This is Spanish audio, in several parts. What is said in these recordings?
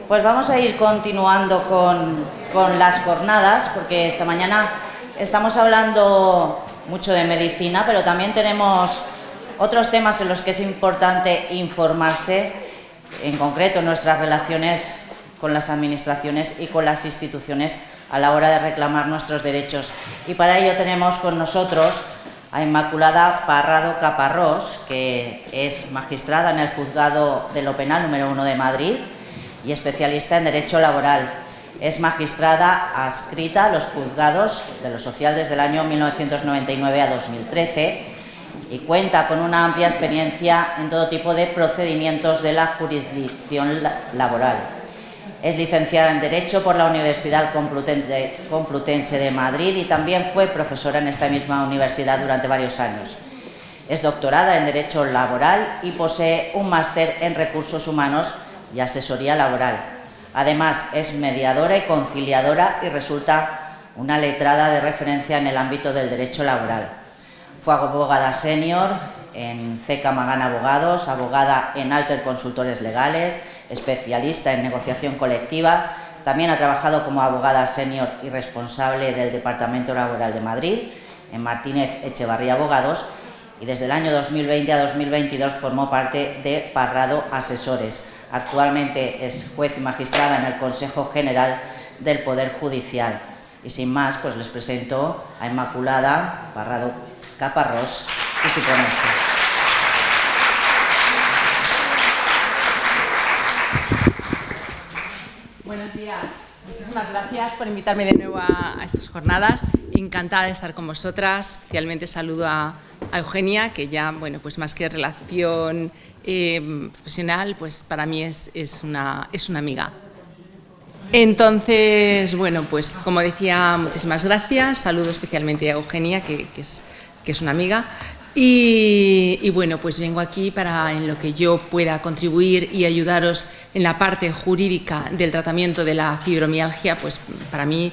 Pues vamos a ir continuando con las jornadas, porque esta mañana estamos hablando mucho de medicina, pero también tenemos otros temas en los que es importante informarse, en concreto nuestras relaciones con las administraciones y con las instituciones a la hora de reclamar nuestros derechos. Y para ello tenemos con nosotros a Inmaculada Parrado Caparrós, que es magistrada en el Juzgado de lo Penal número 1 de Madrid y especialista en Derecho Laboral. Es magistrada adscrita a los juzgados de lo social desde el año 1999 a 2013 y cuenta con una amplia experiencia en todo tipo de procedimientos de la jurisdicción laboral. Es licenciada en Derecho por la Universidad Complutense de Madrid y también fue profesora en esta misma universidad durante varios años. Es doctorada en Derecho Laboral y posee un máster en Recursos Humanos y Asesoría Laboral. Además, es mediadora y conciliadora y resulta una letrada de referencia en el ámbito del derecho laboral. Fue abogada senior en CECA Magán Abogados, abogada en Alter Consultores Legales, especialista en negociación colectiva. También ha trabajado como abogada senior y responsable del Departamento Laboral de Madrid, en Martínez Echevarría Abogados, y desde el año 2020 a 2022 formó parte de Parrado Asesores. Actualmente es juez y magistrada en el Consejo General del Poder Judicial. Y sin más, pues les presento a Inmaculada Parrado Caparrós y su ponencia. Buenos días. Muchísimas gracias por invitarme de nuevo a estas jornadas. Encantada de estar con vosotras. Especialmente saludo a Eugenia, que ya, bueno, pues más que relación profesional, pues para mí es una amiga. Entonces, bueno, pues como decía, muchísimas gracias. Saludo especialmente a Eugenia, que es una amiga. Y bueno, pues vengo aquí para, en lo que yo pueda contribuir y ayudaros en la parte jurídica del tratamiento de la fibromialgia, pues para mí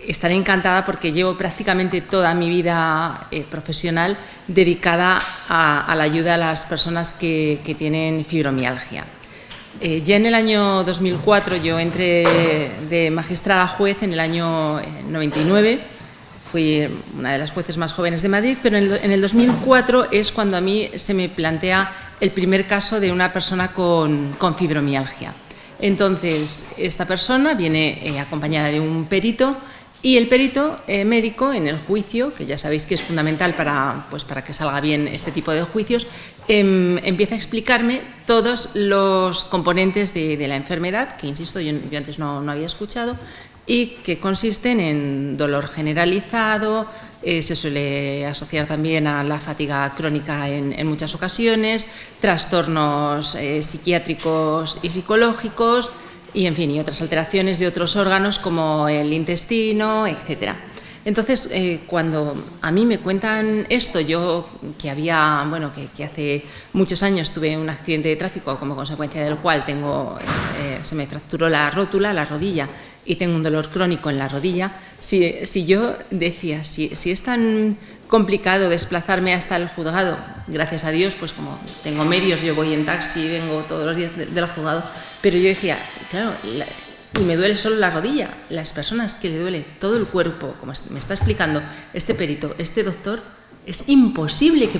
estaré encantada porque llevo prácticamente toda mi vida profesional dedicada a la ayuda a las personas que tienen fibromialgia. Ya en el año 2004 yo entré de magistrada a juez en el año 99. Fui una de las jueces más jóvenes de Madrid, pero en el 2004 es cuando a mí se me plantea el primer caso de una persona con fibromialgia. Entonces, esta persona viene acompañada de un perito y el perito médico en el juicio, que ya sabéis que es fundamental para que salga bien este tipo de juicios, empieza a explicarme todos los componentes de la enfermedad, que insisto, yo antes no había escuchado, y que consisten en dolor generalizado, se suele asociar también a la fatiga crónica en muchas ocasiones, trastornos psiquiátricos y psicológicos y, en fin, y otras alteraciones de otros órganos como el intestino, etc. Entonces, cuando a mí me cuentan esto, yo que hace muchos años tuve un accidente de tráfico como consecuencia del cual se me fracturó la rótula, la rodilla, y tengo un dolor crónico en la rodilla, si yo decía, si es tan complicado desplazarme hasta el juzgado, gracias a Dios, pues como tengo medios, yo voy en taxi, vengo todos los días del juzgado, pero yo decía, claro, y me duele solo la rodilla, las personas que le duele todo el cuerpo, como me está explicando este perito, este doctor, es imposible que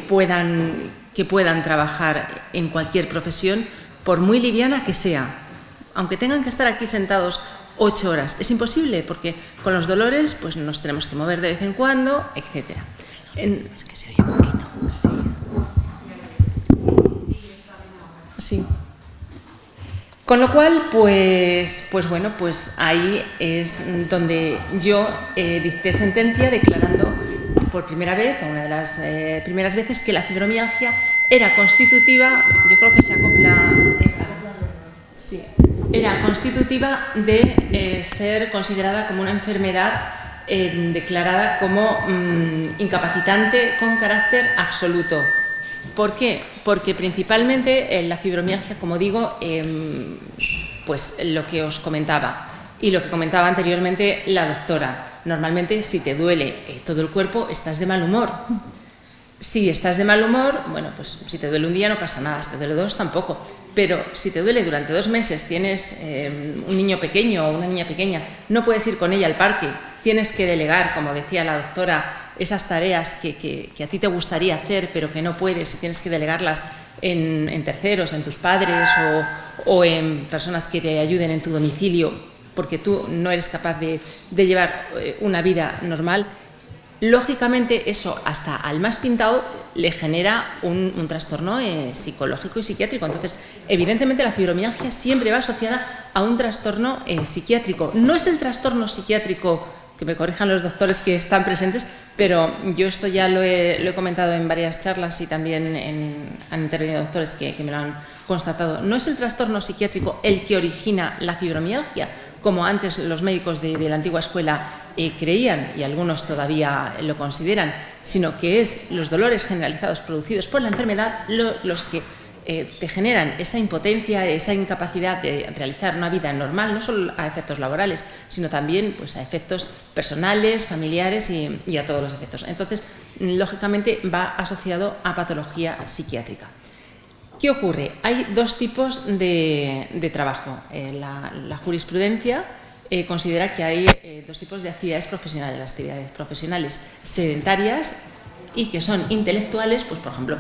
puedan trabajar en cualquier profesión, por muy liviana que sea, aunque tengan que estar aquí sentados 8 horas. Es imposible porque con los dolores pues nos tenemos que mover de vez en cuando, etc. Es que se oye un poquito. Sí. Con lo cual, pues bueno, pues ahí es donde yo dicté sentencia declarando por primera vez, o una de las primeras veces, que la fibromialgia era constitutiva, yo creo que se acopla... sí. Era constitutiva de ser considerada como una enfermedad declarada como incapacitante con carácter absoluto. ¿Por qué? Porque principalmente la fibromialgia, como digo, pues lo que os comentaba y lo que comentaba anteriormente la doctora. Normalmente, si te duele todo el cuerpo, estás de mal humor. Si estás de mal humor, bueno, pues si te duele un día no pasa nada, si te duele 2 tampoco. Pero si te duele durante 2 meses, tienes un niño pequeño o una niña pequeña, no puedes ir con ella al parque, tienes que delegar, como decía la doctora, esas tareas que a ti te gustaría hacer, pero que no puedes, y tienes que delegarlas en terceros, en tus padres o en personas que te ayuden en tu domicilio, porque tú no eres capaz de llevar una vida normal. Lógicamente eso hasta al más pintado le genera un trastorno psicológico y psiquiátrico. Entonces, evidentemente la fibromialgia siempre va asociada a un trastorno psiquiátrico. No es el trastorno psiquiátrico, que me corrijan los doctores que están presentes, pero yo esto ya lo he comentado en varias charlas y también han intervenido doctores que me lo han constatado. No es el trastorno psiquiátrico el que origina la fibromialgia, como antes los médicos de la antigua escuela creían, y algunos todavía lo consideran, sino que es los dolores generalizados producidos por la enfermedad los que te generan esa impotencia, esa incapacidad de realizar una vida normal, no solo a efectos laborales, sino también pues, a efectos personales, familiares y a todos los efectos. Entonces, lógicamente, va asociado a patología psiquiátrica. ¿Qué ocurre? Hay 2 tipos de trabajo. La jurisprudencia considera que hay 2 tipos de actividades profesionales. Las actividades profesionales sedentarias y que son intelectuales, pues por ejemplo,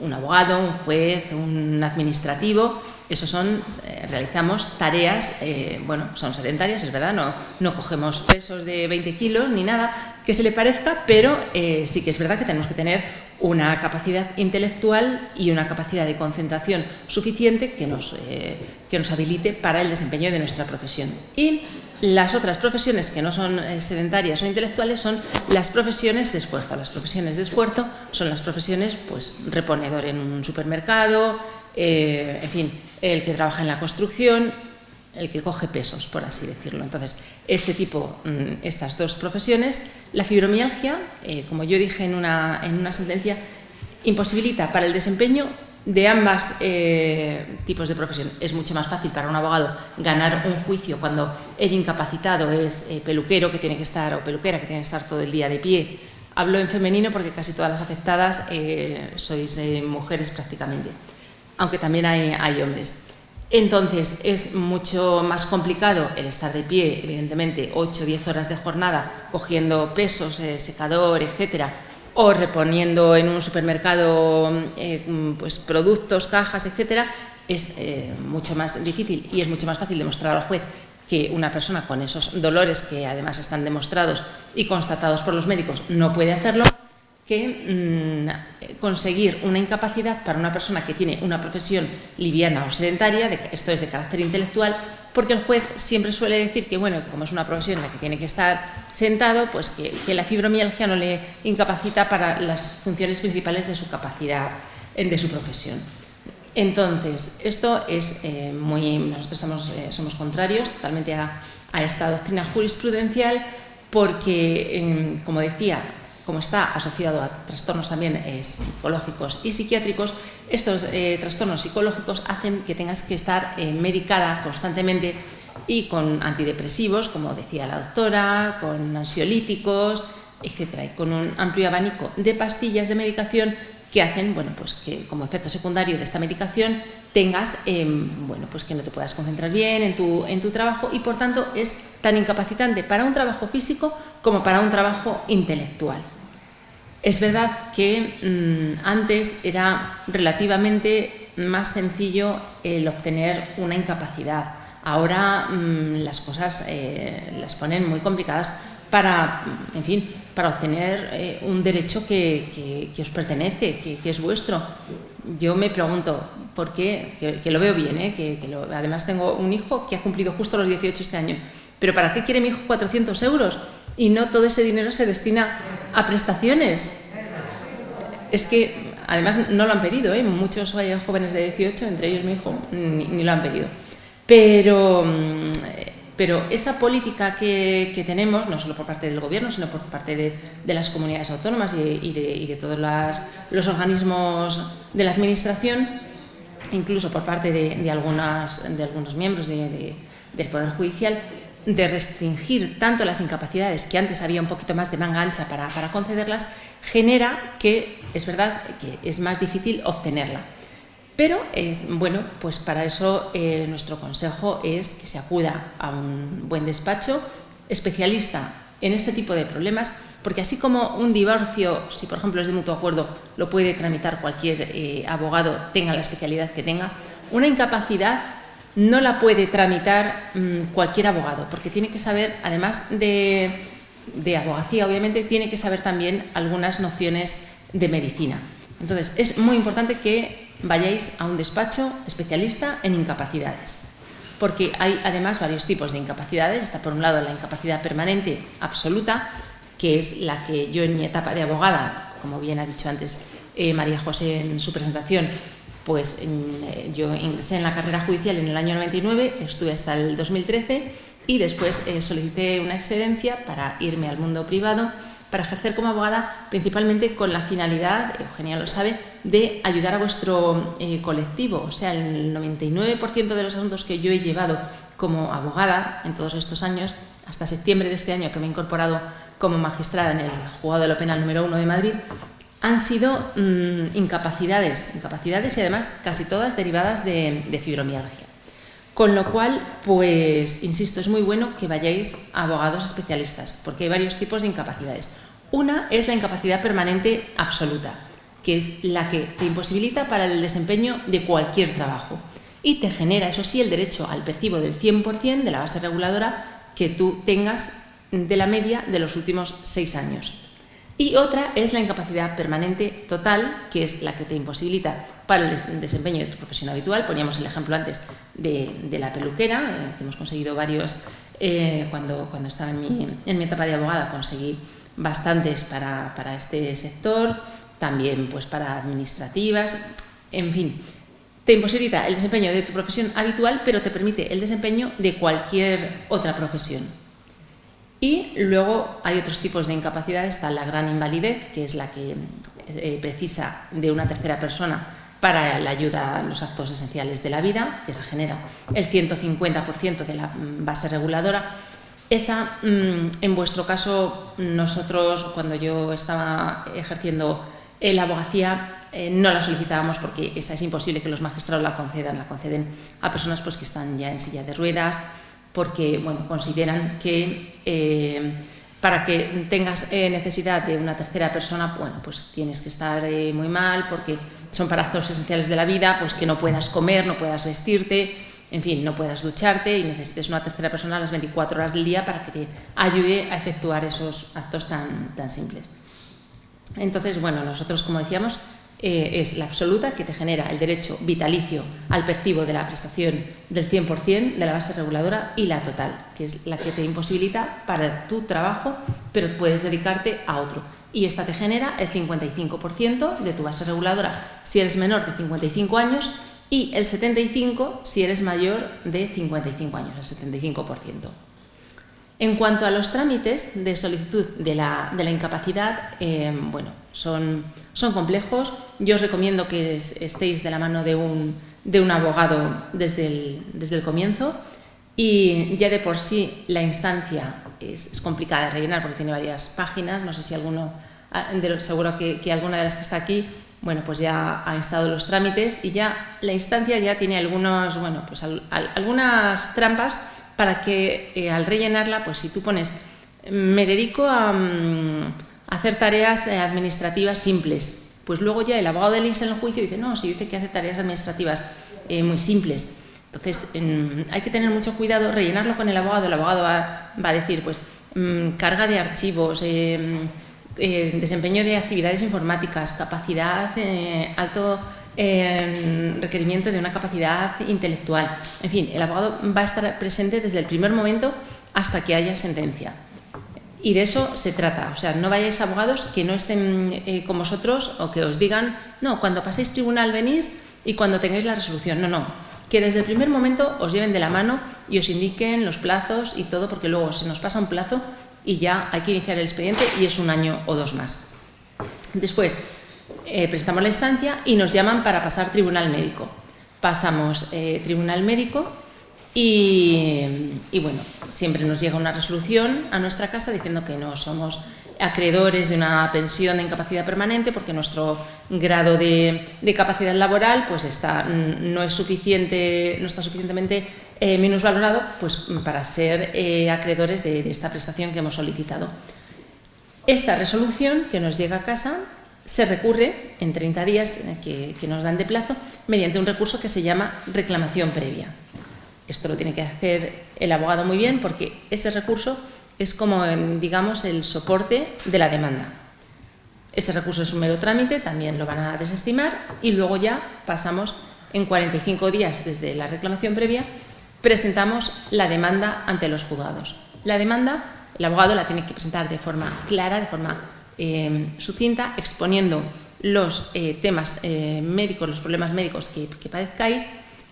un abogado, un juez, un administrativo. Esos son, realizamos tareas, bueno, son sedentarias, es verdad, no cogemos pesos de 20 kilos ni nada que se le parezca, pero sí que es verdad que tenemos que tener una capacidad intelectual y una capacidad de concentración suficiente que nos habilite para el desempeño de nuestra profesión. Y las otras profesiones que no son sedentarias o intelectuales son las profesiones de esfuerzo. Las profesiones de esfuerzo son las profesiones, pues, reponedor en un supermercado, en fin, el que trabaja en la construcción, el que coge pesos, por así decirlo. Entonces, estas 2 profesiones, la fibromialgia, como yo dije en una sentencia, imposibilita para el desempeño de ambas tipos de profesión. Es mucho más fácil para un abogado ganar un juicio cuando es incapacitado, es peluquero que tiene que estar, o peluquera que tiene que estar todo el día de pie. Hablo en femenino porque casi todas las afectadas sois mujeres prácticamente, aunque también hay hombres. Entonces, es mucho más complicado el estar de pie, evidentemente, 8 o 10 horas de jornada, cogiendo pesos, secador, etcétera, o reponiendo en un supermercado pues, productos, cajas, etcétera. Es mucho más difícil y es mucho más fácil demostrar al juez que una persona con esos dolores, que además están demostrados y constatados por los médicos, no puede hacerlo, que conseguir una incapacidad para una persona que tiene una profesión liviana o sedentaria, esto es de carácter intelectual, porque el juez siempre suele decir que, bueno, que como es una profesión en la que tiene que estar sentado, pues que la fibromialgia no le incapacita para las funciones principales de su capacidad, de su profesión. Entonces, esto es nosotros somos contrarios totalmente a esta doctrina jurisprudencial porque, como decía, como está asociado a trastornos también psicológicos y psiquiátricos, estos trastornos psicológicos hacen que tengas que estar medicada constantemente y con antidepresivos, como decía la doctora, con ansiolíticos, etcétera, y con un amplio abanico de pastillas de medicación que hacen, bueno, pues que como efecto secundario de esta medicación tengas, bueno, pues que no te puedas concentrar bien en tu trabajo y por tanto es tan incapacitante para un trabajo físico como para un trabajo intelectual. Es verdad que antes era relativamente más sencillo el obtener una incapacidad. Ahora las cosas las ponen muy complicadas para, en fin, para obtener un derecho que os pertenece, que es vuestro. Yo me pregunto, ¿por qué? Que lo veo bien, además tengo un hijo que ha cumplido justo los 18 este año, pero ¿para qué quiere mi hijo 400 euros? Y no todo ese dinero se destina a prestaciones. Es que además no lo han pedido, muchos jóvenes de 18, entre ellos mi hijo, ni lo han pedido. Pero esa política que tenemos, no solo por parte del gobierno, sino por parte de las comunidades autónomas y de todos los organismos de la administración, incluso por parte de algunos miembros del Poder Judicial, de restringir tanto las incapacidades, que antes había un poquito más de manga ancha para concederlas, genera que es verdad que es más difícil obtenerla. Pero, bueno, pues para eso nuestro consejo es que se acuda a un buen despacho especialista en este tipo de problemas, porque así como un divorcio, si por ejemplo es de mutuo acuerdo, lo puede tramitar cualquier abogado, tenga la especialidad que tenga, una incapacidad no la puede tramitar cualquier abogado, porque tiene que saber, además de abogacía, obviamente, tiene que saber también algunas nociones de medicina. Entonces, es muy importante que vayáis a un despacho especialista en incapacidades, porque hay además varios tipos de incapacidades. Está por un lado la incapacidad permanente absoluta, que es la que yo en mi etapa de abogada, como bien ha dicho antes María José en su presentación, pues yo ingresé en la carrera judicial en el año 99, estuve hasta el 2013 y después solicité una excedencia para irme al mundo privado, para ejercer como abogada, principalmente con la finalidad, Eugenia lo sabe, de ayudar a vuestro colectivo. O sea, el 99% de los asuntos que yo he llevado como abogada en todos estos años, hasta septiembre de este año que me he incorporado como magistrada en el Juzgado de lo Penal número 1 de Madrid, han sido incapacidades y además casi todas derivadas de fibromialgia. Con lo cual, pues, insisto, es muy bueno que vayáis a abogados especialistas, porque hay varios tipos de incapacidades. Una es la incapacidad permanente absoluta, que es la que te imposibilita para el desempeño de cualquier trabajo y te genera, eso sí, el derecho al percibo del 100% de la base reguladora que tú tengas de la media de los últimos 6 años. Y otra es la incapacidad permanente total, que es la que te imposibilita para el desempeño de tu profesión habitual. Poníamos el ejemplo antes de la peluquera, que hemos conseguido varios, cuando estaba en mi etapa de abogada conseguí bastantes para este sector, también pues para administrativas, en fin. Te imposibilita el desempeño de tu profesión habitual, pero te permite el desempeño de cualquier otra profesión. Y luego hay otros tipos de incapacidad. Está la gran invalidez, que es la que precisa de una tercera persona para la ayuda a los actos esenciales de la vida, que se genera el 150% de la base reguladora. Esa, en vuestro caso, nosotros, cuando yo estaba ejerciendo la abogacía, no la solicitábamos porque esa es imposible que los magistrados la conceden a personas pues, que están ya en silla de ruedas, porque bueno, consideran que para que tengas necesidad de una tercera persona, bueno, pues tienes que estar muy mal, porque son para actos esenciales de la vida, pues que no puedas comer, no puedas vestirte, en fin, no puedas ducharte y necesites una tercera persona a las 24 horas del día para que te ayude a efectuar esos actos tan simples. Entonces, bueno, nosotros, como decíamos, es la absoluta, que te genera el derecho vitalicio al percibo de la prestación del 100% de la base reguladora, y la total, que es la que te imposibilita para tu trabajo, pero puedes dedicarte a otro. Y esta te genera el 55% de tu base reguladora si eres menor de 55 años y el 75% si eres mayor de 55 años, el 75%. En cuanto a los trámites de solicitud de la incapacidad, bueno, son complejos. Yo os recomiendo que estéis de la mano de un abogado desde el comienzo, y ya de por sí la instancia es complicada de rellenar porque tiene varias páginas. No sé si alguno, seguro que alguna de las que está aquí, bueno, pues ya ha instado los trámites, y ya la instancia ya tiene algunos, bueno, pues algunas trampas para que al rellenarla, pues si tú pones me dedico a hacer tareas administrativas simples, pues luego ya el abogado del INS en el juicio dice, no, si dice que hace tareas administrativas muy simples. Entonces hay que tener mucho cuidado, rellenarlo con el abogado va a decir, pues carga de archivos, desempeño de actividades informáticas, capacidad, alto requerimiento de una capacidad intelectual. En fin, el abogado va a estar presente desde el primer momento hasta que haya sentencia. Y de eso se trata. O sea, no vayáis a abogados que no estén con vosotros, o que os digan, no, cuando paséis tribunal venís y cuando tengáis la resolución. No, que desde el primer momento os lleven de la mano y os indiquen los plazos y todo, porque luego se nos pasa un plazo y ya hay que iniciar el expediente y es 1 año o 2 más. Después presentamos la instancia y nos llaman para pasar tribunal médico. Pasamos tribunal médico y bueno, siempre nos llega una resolución a nuestra casa diciendo que no somos acreedores de una pensión de incapacidad permanente, porque nuestro grado de capacidad laboral pues no está suficientemente minusvalorado pues, para ser acreedores de esta prestación que hemos solicitado. Esta resolución que nos llega a casa se recurre en 30 días que nos dan de plazo mediante un recurso que se llama reclamación previa. Esto lo tiene que hacer el abogado muy bien, porque ese recurso es como, digamos, el soporte de la demanda. Ese recurso es un mero trámite, también lo van a desestimar y luego ya pasamos en 45 días desde la reclamación previa, presentamos la demanda ante los juzgados. La demanda, el abogado la tiene que presentar de forma clara, de forma sucinta, exponiendo los temas médicos, los problemas médicos que padezcáis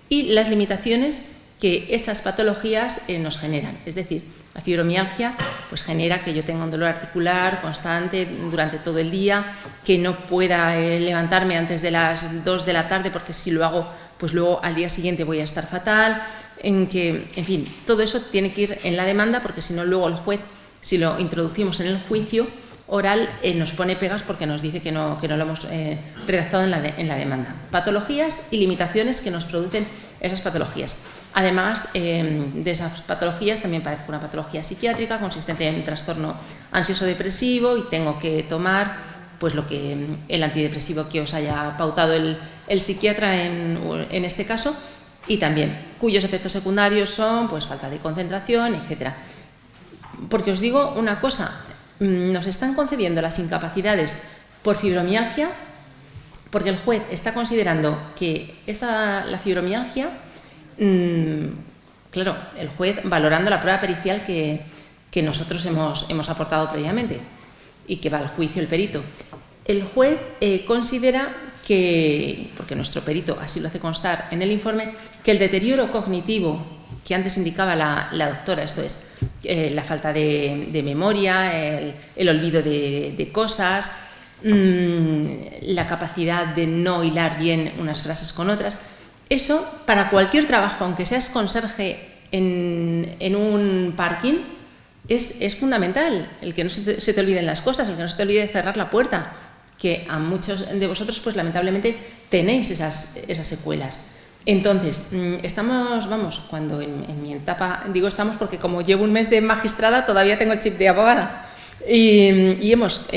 y las limitaciones que esas patologías nos generan. Es decir, la fibromialgia pues genera que yo tenga un dolor articular constante durante todo el día, que no pueda levantarme antes de las 2 de la tarde porque si lo hago, pues luego al día siguiente voy a estar fatal, en fin, todo eso tiene que ir en la demanda, porque si no luego el juez, si lo introducimos en el juicio oral, nos pone pegas porque nos dice que no lo hemos redactado en la demanda. Patologías y limitaciones que nos producen esas patologías. Además de esas patologías, también padezco una patología psiquiátrica consistente en trastorno ansioso-depresivo y tengo que tomar pues el antidepresivo que os haya pautado el psiquiatra en este caso, y también cuyos efectos secundarios son pues falta de concentración, etcétera. Porque os digo una cosa, nos están concediendo las incapacidades por fibromialgia porque el juez está considerando que la fibromialgia, claro, el juez valorando la prueba pericial que nosotros hemos aportado previamente y que va al juicio el perito. El juez considera que, porque nuestro perito así lo hace constar en el informe, que el deterioro cognitivo que antes indicaba la doctora, esto es, la falta de memoria, el olvido de cosas, la capacidad de no hilar bien unas frases con otras, eso para cualquier trabajo, aunque seas conserje en un parking, es fundamental, el que no se te olviden las cosas, el que no se te olvide cerrar la puerta, que a muchos de vosotros pues lamentablemente tenéis esas secuelas. Entonces, cuando en mi etapa, digo estamos porque como llevo un mes de magistrada todavía tengo el chip de abogada y hemos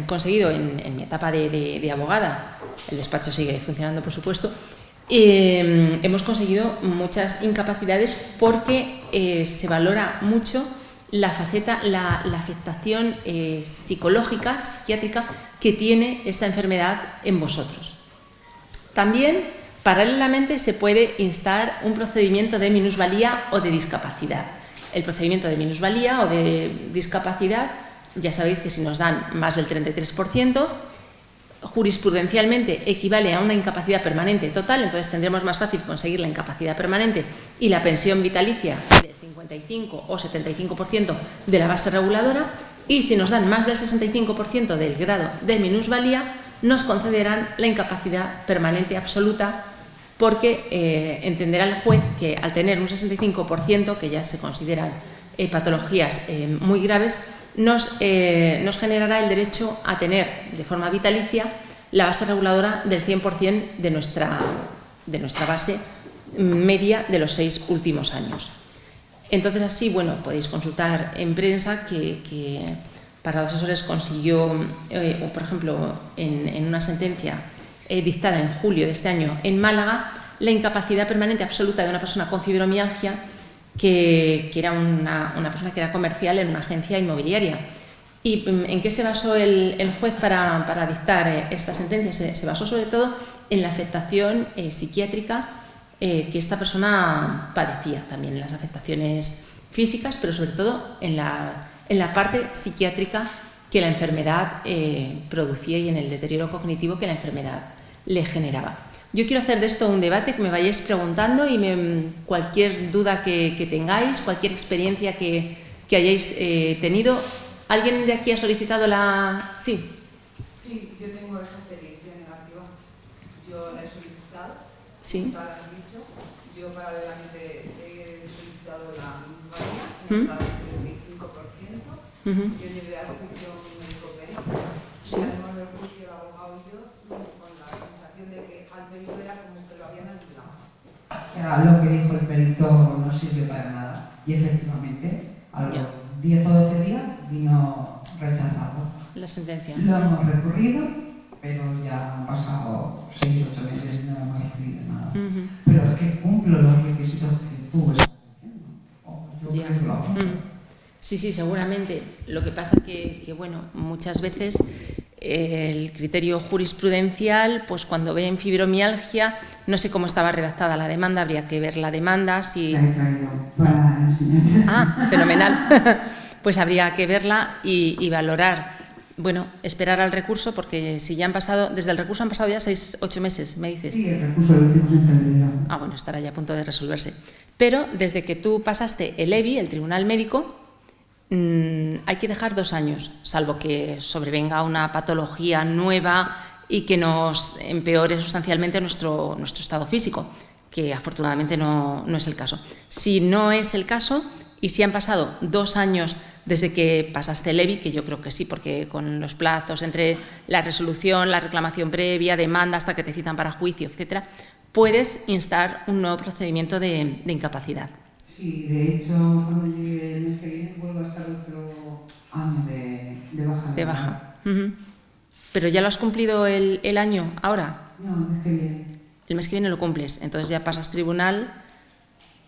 conseguido en mi etapa de abogada, el despacho sigue funcionando por supuesto, hemos conseguido muchas incapacidades porque se valora mucho la afectación psicológica, psiquiátrica que tiene esta enfermedad en vosotros. También, paralelamente, se puede instar un procedimiento de minusvalía o de discapacidad. El procedimiento de minusvalía o de discapacidad, ya sabéis que si nos dan más del 33%, jurisprudencialmente equivale a una incapacidad permanente total, entonces tendremos más fácil conseguir la incapacidad permanente y la pensión vitalicia del 55 o 75% de la base reguladora, y si nos dan más del 65% del grado de minusvalía, nos concederán la incapacidad permanente absoluta, porque entenderá el juez que al tener un 65%, que ya se consideran patologías muy graves, nos generará el derecho a tener de forma vitalicia la base reguladora del 100% de nuestra base media de los 6 últimos años. Entonces así, bueno, podéis consultar en prensa que Parado Asesores consiguió, por ejemplo, en una sentencia dictada en julio de este año en Málaga, la incapacidad permanente absoluta de una persona con fibromialgia que era una persona que era comercial en una agencia inmobiliaria. ¿Y en qué se basó el juez para dictar esta sentencia? Se basó sobre todo en la afectación psiquiátrica que esta persona padecía, también en las afectaciones físicas, pero sobre todo en la parte psiquiátrica que la enfermedad producía y en el deterioro cognitivo que la enfermedad le generaba. Yo quiero hacer de esto un debate, que me vayáis preguntando y cualquier duda que tengáis, cualquier experiencia que hayáis tenido. ¿Alguien de aquí ha solicitado la...? Sí. Sí, yo tengo esa experiencia negativa. Yo la he solicitado, Sí. como has dicho. Yo paralelamente he solicitado la minusvalía, me ha dado el 35%. Yo llevé a la juicio sea, lo que dijo el perito no sirvió para nada. Y efectivamente, a los 10 o 12 días vino rechazado. La sentencia. Lo hemos recurrido, pero ya han pasado 6 o 8 meses y no hemos recibido nada. Pero es que cumplo los requisitos que tú estás diciendo. Yo creo que lo hago. Sí, sí, seguramente. Lo que pasa que bueno, muchas veces el criterio jurisprudencial, pues cuando ve en fibromialgia, no sé cómo estaba redactada la demanda, habría que ver la demanda, si... La he traído para enseñarte. Ah, fenomenal. Pues habría que verla y valorar. Bueno, esperar al recurso, porque si ya han pasado, desde el recurso han pasado ya 6 o 8 meses, me dices. Sí, el recurso lo hicimos en febrero. Ah, bueno, estará ya a punto de resolverse. Pero desde que tú pasaste el EBI, el Tribunal Médico, hay que dejar 2 años, salvo que sobrevenga una patología nueva y que nos empeore sustancialmente nuestro estado físico, que afortunadamente no es el caso. Si no es el caso y si han pasado 2 años desde que pasaste el EBI, que yo creo que sí, porque con los plazos entre la resolución, la reclamación previa, demanda hasta que te citan para juicio, etcétera, puedes instar un nuevo procedimiento de incapacidad. Sí, de hecho, cuando llegue el mes que viene vuelvo a estar otro año de baja. De baja. ¿Pero ya lo has cumplido el año ahora? No, el mes que viene. El mes que viene lo cumples, entonces ya pasas tribunal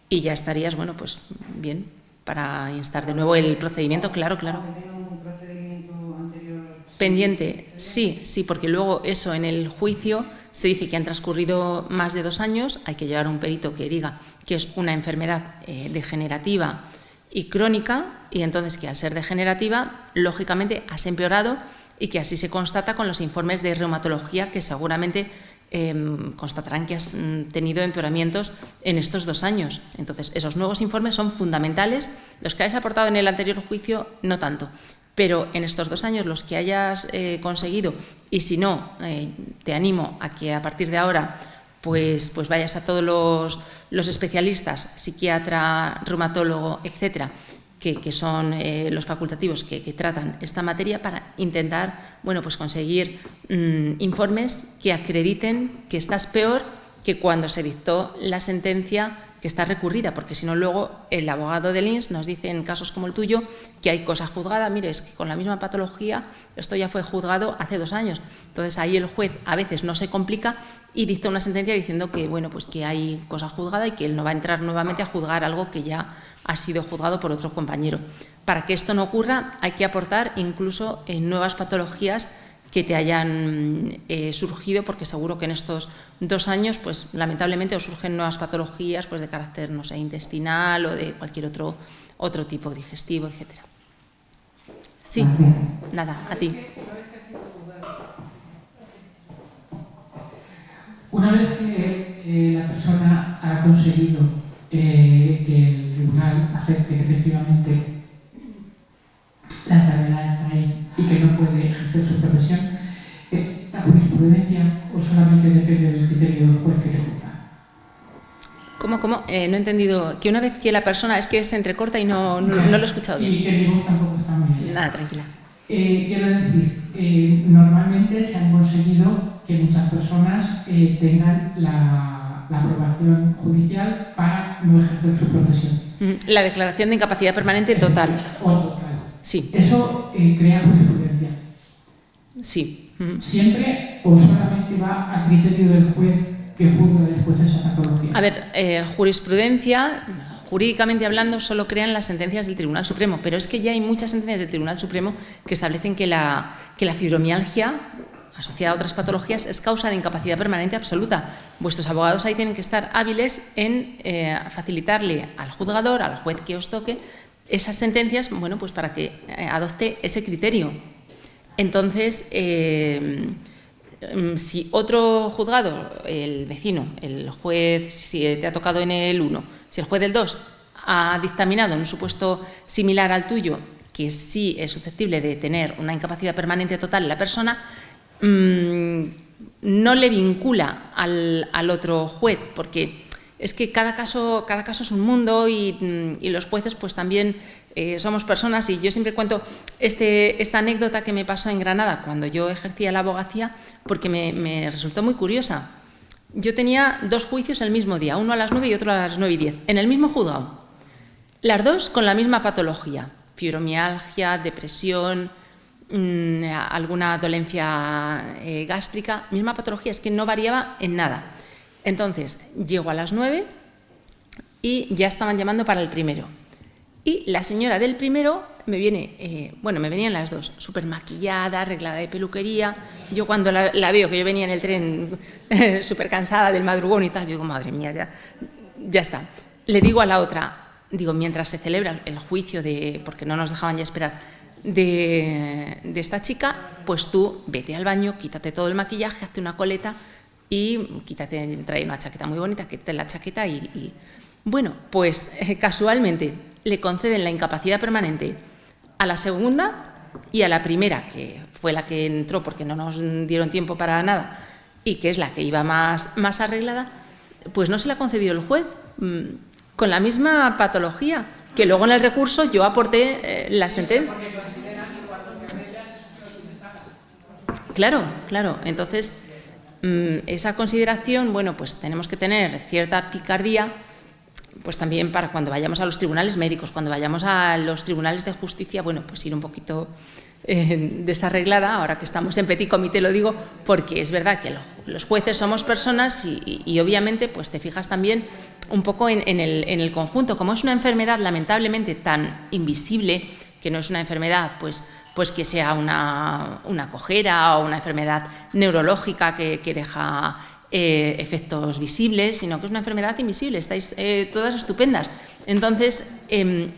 y ya estarías, bueno, pues bien, para instar de nuevo el procedimiento, claro. ¿Tengo un procedimiento anterior? Pendiente, sí, porque luego eso en el juicio se dice que han transcurrido más de 2 años, hay que llevar un perito que diga que es una enfermedad degenerativa y crónica, y entonces que al ser degenerativa, lógicamente has empeorado y que así se constata con los informes de reumatología que seguramente constatarán que has tenido empeoramientos en estos 2 años. Entonces, esos nuevos informes son fundamentales. Los que hayas aportado en el anterior juicio, no tanto. Pero en estos 2 años, los que hayas conseguido, y si no, te animo a que a partir de ahora pues vayas a todos los especialistas, psiquiatra, reumatólogo, etcétera, que son los facultativos que tratan esta materia, para intentar, bueno, pues conseguir informes que acrediten que estás peor que cuando se dictó la sentencia que está recurrida, porque si no luego el abogado del INS nos dice en casos como el tuyo que hay cosa juzgada, mire, es que con la misma patología esto ya fue juzgado hace 2 años. Entonces ahí el juez a veces no se complica y dicta una sentencia diciendo que, bueno, pues que hay cosa juzgada y que él no va a entrar nuevamente a juzgar algo que ya ha sido juzgado por otro compañero. Para que esto no ocurra hay que aportar incluso nuevas patologías que te hayan surgido, porque seguro que en estos 2 años, pues lamentablemente os surgen nuevas patologías, pues de carácter, no sé, intestinal o de cualquier otro tipo, digestivo, etcétera. Sí, nada, a ti. Una vez que la persona ha conseguido que el tribunal acepte que efectivamente la enfermedad está ahí y que no puede ejercer su profesión, ¿la jurisprudencia o solamente depende del criterio del juez que le juzga? ¿Cómo? No he entendido. Que una vez que la persona, es que se entrecorta y no lo he escuchado bien. Y que mi voz tampoco está muy bien. Nada, tranquila. Quiero decir, normalmente se han conseguido que muchas personas tengan la aprobación judicial para no ejercer su profesión. La declaración de incapacidad permanente total. O total. Sí. Eso crea jurisprudencia. Sí. ¿Siempre o solamente va al criterio del juez que juzga después de esa patología? A ver, jurisprudencia, jurídicamente hablando, solo crean las sentencias del Tribunal Supremo, pero es que ya hay muchas sentencias del Tribunal Supremo que establecen que la fibromialgia asociada a otras patologías es causa de incapacidad permanente absoluta. Vuestros abogados ahí tienen que estar hábiles en facilitarle al juzgador, al juez que os toque, esas sentencias, bueno, pues para que adopte ese criterio. Entonces, si otro juzgado, el vecino, el juez, si te ha tocado en el 1, si el juez del 2 ha dictaminado en un supuesto similar al tuyo, que sí es susceptible de tener una incapacidad permanente total la persona, no le vincula al otro juez, porque es que cada caso es un mundo y los jueces pues también somos personas, y yo siempre cuento esta anécdota que me pasó en Granada cuando yo ejercía la abogacía, porque me resultó muy curiosa. yo tenía 2 juicios el mismo día, uno a las 9 y otro a las 9:10, en el mismo juzgado. Las 2 con la misma patología, fibromialgia, depresión, alguna dolencia gástrica, misma patología, es que no variaba en nada. Entonces, llego a las 9 y ya estaban llamando para el primero. Y la señora del primero me viene, me venían las 2, súper maquillada, arreglada de peluquería. Yo cuando la veo, que yo venía en el tren súper cansada del madrugón y tal, yo digo, madre mía, ya está. Le digo a la otra, digo, mientras se celebra el juicio, porque no nos dejaban ya esperar, de esta chica, pues tú vete al baño, quítate todo el maquillaje, hazte una coleta y trae una chaqueta muy bonita, quítate la chaqueta y bueno, pues casualmente le conceden la incapacidad permanente a la segunda y a la primera, que fue la que entró porque no nos dieron tiempo para nada y que es la que iba más arreglada, pues no se la concedió el juez con la misma patología, que luego en el recurso yo aporté la sentencia. Claro. Entonces, esa consideración, bueno, pues tenemos que tener cierta picardía, pues también para cuando vayamos a los tribunales médicos, cuando vayamos a los tribunales de justicia, bueno, pues ir un poquito desarreglada, ahora que estamos en petit comité lo digo, porque es verdad que los jueces somos personas y obviamente pues te fijas también un poco en el conjunto. Como es una enfermedad lamentablemente tan invisible, que no es una enfermedad pues que sea una cojera o una enfermedad neurológica que deja efectos visibles, sino que es una enfermedad invisible, estáis todas estupendas. Entonces,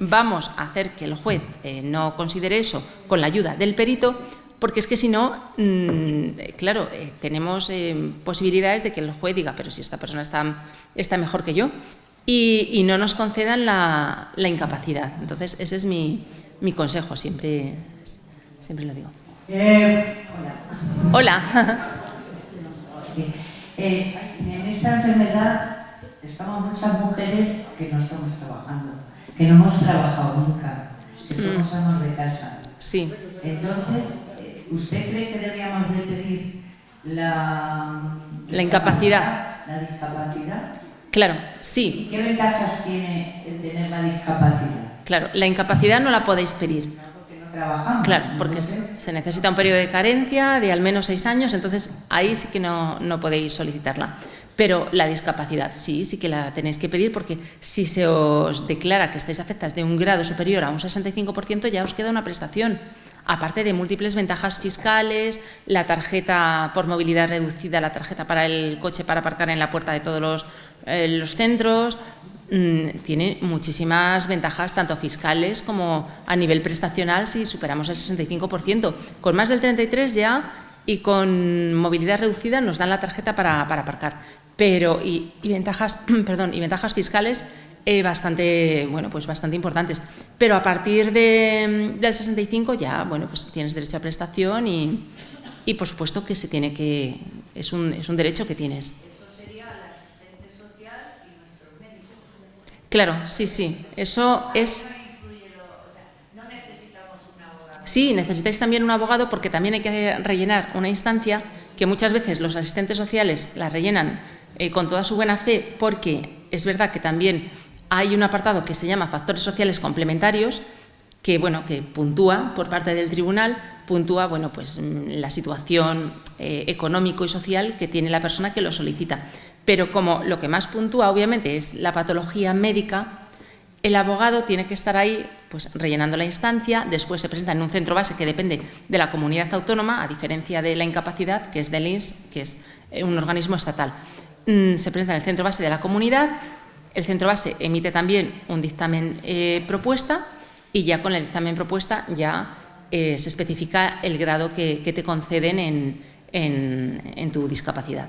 vamos a hacer que el juez no considere eso con la ayuda del perito, porque es que si no, claro, tenemos posibilidades de que el juez diga, pero si esta persona está mejor que yo, y no nos concedan la incapacidad. Entonces, ese es mi consejo, siempre lo digo. Hola. Sí. En esta enfermedad estamos muchas mujeres que no estamos trabajando, que no hemos trabajado nunca, que somos amas de casa. Sí. Entonces, ¿usted cree que deberíamos de pedir la incapacidad? La discapacidad. Claro, sí. ¿Y qué ventajas tiene el tener la discapacidad? Claro, la incapacidad no la podéis pedir. Porque no trabajamos. Claro, porque se necesita un periodo de carencia de al menos 6 años, entonces ahí sí que no podéis solicitarla. Pero la discapacidad sí que la tenéis que pedir, porque si se os declara que estáis afectadas de un grado superior a un 65%, ya os queda una prestación. Aparte de múltiples ventajas fiscales, la tarjeta por movilidad reducida, la tarjeta para el coche para aparcar en la puerta de todos los centros, tiene muchísimas ventajas, tanto fiscales como a nivel prestacional, si superamos el 65%. Con más del 33% ya y con movilidad reducida nos dan la tarjeta para aparcar. Pero y ventajas fiscales bastante importantes. Pero a partir del 65 ya, bueno, pues tienes derecho a prestación y por supuesto que es un derecho que tienes. Eso sería el asistente social y nuestros médicos. Claro, sí. Eso es. No necesitamos un abogado. Sí, necesitáis también un abogado, porque también hay que rellenar una instancia que muchas veces los asistentes sociales la rellenan con toda su buena fe, porque es verdad que también hay un apartado que se llama factores sociales complementarios, que puntúa por parte del tribunal, la situación económico y social que tiene la persona que lo solicita. Pero como lo que más puntúa obviamente es la patología médica, el abogado tiene que estar ahí pues rellenando la instancia. Después se presenta en un centro base que depende de la comunidad autónoma, a diferencia de la incapacidad, que es del INS, que es un organismo estatal. Se presenta en el centro base de la comunidad, el centro base emite también un dictamen propuesta, y ya con el dictamen propuesta ya se especifica el grado que te conceden en tu discapacidad.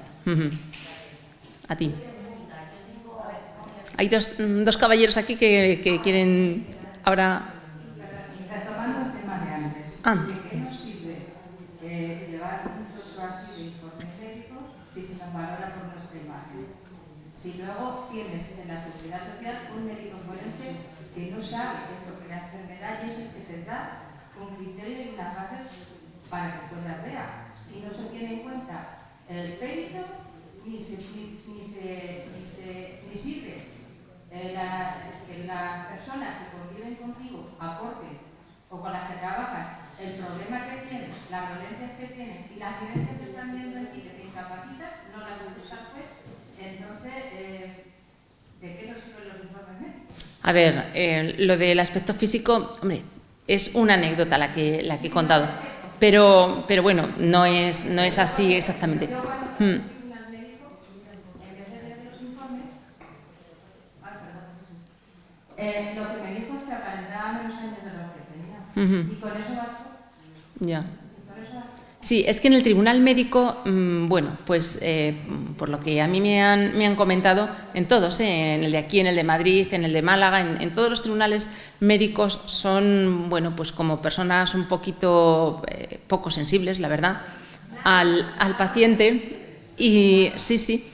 A ti. Hay dos caballeros aquí que quieren ahora. Retomando el tema de antes, ¿de qué nos sirve llevar un proceso así de informes médicos si se nos valora por nuestra imagen? Si luego tienes en la Seguridad Social un médico forense que no sabe qué es lo que la enfermedad y eso que te da con criterio y unas bases para que puedas ver, y no se tiene en cuenta el perito ni sirve que las personas que conviven contigo aporten, o con las que trabajan, el problema que tienen, las dolencias que tienen y las vivencias que están viendo en ti que te incapacitan, no las usas, pues, entonces, ¿de qué nos sirven los informes médicos? A ver, lo del aspecto físico, hombre, es una anécdota la que he contado, pero bueno, no es así exactamente. Yo cuando fui al médico, en vez de leer los informes, lo que me dijo es que aparentaba menos años de los que tenía. Y con eso bastó. Ya. Sí, es que en el tribunal médico, bueno, pues por lo que a mí me han comentado, en todos, en el de aquí, en el de Madrid, en el de Málaga, en todos los tribunales médicos son, bueno, pues como personas un poquito poco sensibles, la verdad, al paciente. Y sí,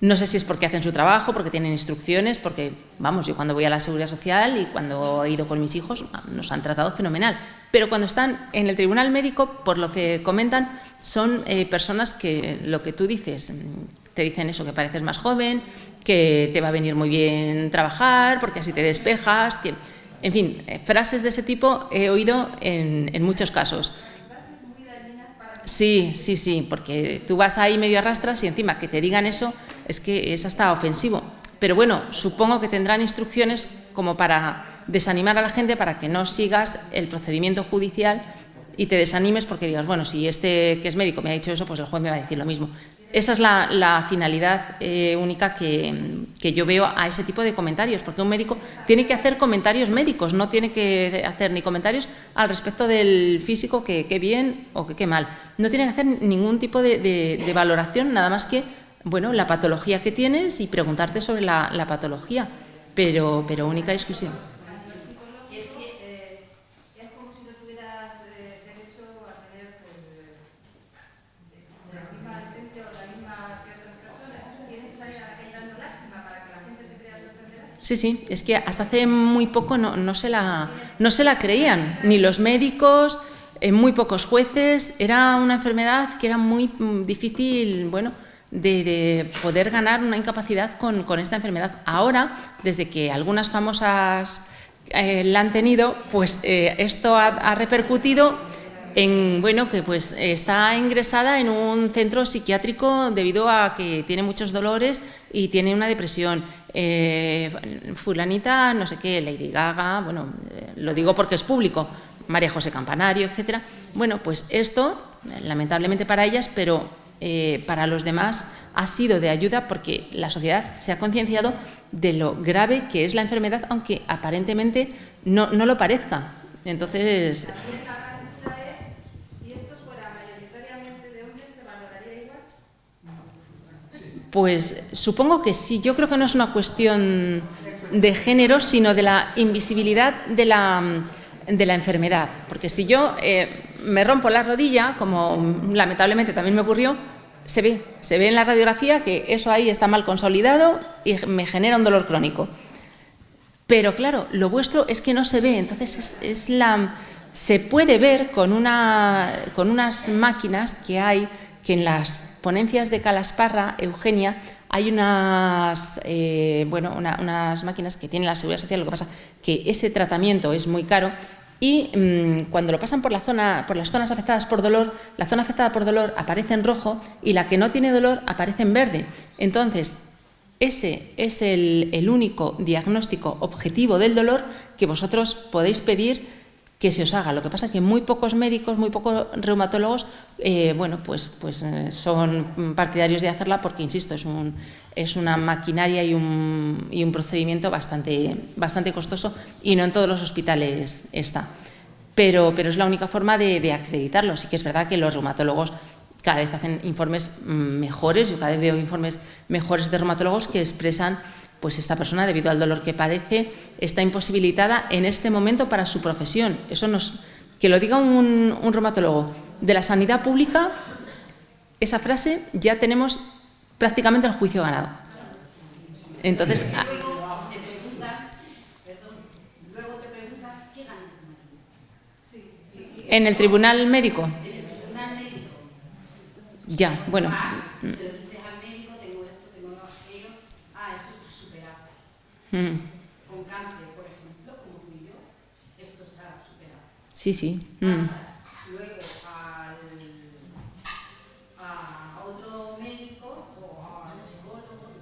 no sé si es porque hacen su trabajo, porque tienen instrucciones, porque, vamos, yo cuando voy a la Seguridad Social y cuando he ido con mis hijos nos han tratado fenomenal. Pero cuando están en el tribunal médico, por lo que comentan, son personas que lo que tú dices, te dicen eso, que pareces más joven, que te va a venir muy bien trabajar, porque así te despejas, que, en fin, frases de ese tipo he oído en muchos casos. Sí, porque tú vas ahí medio arrastras y encima que te digan eso es que es hasta ofensivo. Pero bueno, supongo que tendrán instrucciones como para desanimar a la gente para que no sigas el procedimiento judicial y te desanimes porque digas, bueno, si este que es médico me ha dicho eso, pues el juez me va a decir lo mismo. Esa es la finalidad única que yo veo a ese tipo de comentarios, porque un médico tiene que hacer comentarios médicos, no tiene que hacer ni comentarios al respecto del físico, que qué bien o que qué mal. No tiene que hacer ningún tipo de valoración, nada más que, bueno, la patología que tienes y preguntarte sobre la patología, pero única y exclusiva. Sí, es que hasta hace muy poco no se la creían, ni los médicos, muy pocos jueces. Era una enfermedad que era muy difícil, bueno, de poder ganar una incapacidad con esta enfermedad. Ahora, desde que algunas famosas la han tenido, pues esto ha repercutido en, bueno, que pues está ingresada en un centro psiquiátrico debido a que tiene muchos dolores y tiene una depresión. Fulanita, no sé qué, Lady Gaga, bueno, lo digo porque es público, María José Campanario, etcétera. Bueno, pues esto, lamentablemente para ellas, pero para los demás ha sido de ayuda porque la sociedad se ha concienciado de lo grave que es la enfermedad, aunque aparentemente no lo parezca. Entonces, pues supongo que sí. Yo creo que no es una cuestión de género, sino de la invisibilidad de la enfermedad. Porque si yo me rompo la rodilla, como lamentablemente también me ocurrió, se ve en la radiografía que eso ahí está mal consolidado y me genera un dolor crónico. Pero claro, lo vuestro es que no se ve. Entonces se puede ver con unas máquinas que hay, que en las ponencias de Calasparra, Eugenia, hay unas máquinas que tiene la Seguridad Social. Lo que pasa que ese tratamiento es muy caro y cuando lo pasan por las zonas afectadas por dolor, la zona afectada por dolor aparece en rojo y la que no tiene dolor aparece en verde. Entonces, ese es el único diagnóstico objetivo del dolor que vosotros podéis pedir que se os haga. Lo que pasa es que muy pocos médicos, muy pocos reumatólogos, son partidarios de hacerla porque, insisto, es una maquinaria y un procedimiento bastante costoso y no en todos los hospitales está. Pero es la única forma de acreditarlo. Sí que es verdad que los reumatólogos cada vez hacen informes mejores. Yo cada vez veo informes mejores de reumatólogos que expresan, pues esta persona, debido al dolor que padece, está imposibilitada en este momento para su profesión. Eso que lo diga un reumatólogo de la sanidad pública, esa frase ya tenemos prácticamente el juicio ganado. Entonces, en el tribunal médico. Ya, bueno. con cáncer, por ejemplo, como fui yo, esto está superado. Sí, sí. Pasas luego a otro médico o a un psicólogo,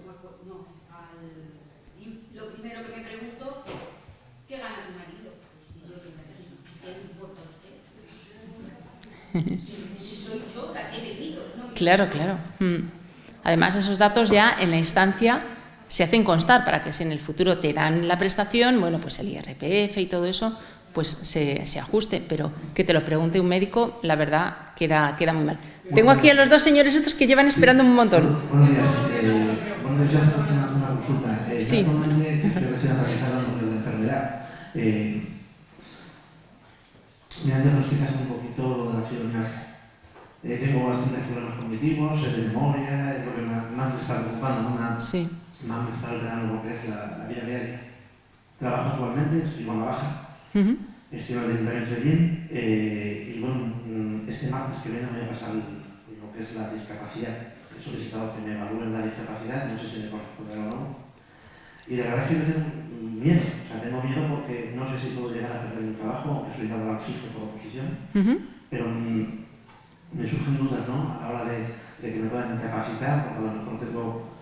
y lo primero que me pregunto es, ¿qué gana tu marido? Y yo, ¿qué le importa a usted? Si soy yo la que he bebido, ¿no? Claro, claro. Además, esos datos ya en la instancia se hacen constar para que si en el futuro te dan la prestación, bueno, pues el IRPF y todo eso, pues se ajuste, pero que te lo pregunte un médico, la verdad, queda muy mal. Tengo aquí a los dos señores estos que llevan esperando un montón. Buenos días. Bueno, yo una consulta. Sí, bueno. Creo que se han realizado de la enfermedad. Me han diagnosticado un poquito lo de la fibromialgia. Tengo bastantes problemas cognitivos, de memoria, es lo que más me está preocupando, ¿no? Sí. Más me está alterando lo que es la vida diaria. Trabajo actualmente, estoy con la baja, estoy en el Ayuntamiento de Llín, y bueno, este martes que viene me voy a pasar lo que es la discapacidad. He solicitado que me evalúen la discapacidad, no sé si me corresponderá o no. Y de verdad es que yo tengo miedo, tengo miedo porque no sé si puedo llegar a perder mi trabajo, aunque soy laboral fijo por oposición, pero me surgen dudas, ¿no? A la hora de que me puedan incapacitar, porque a lo mejor tengo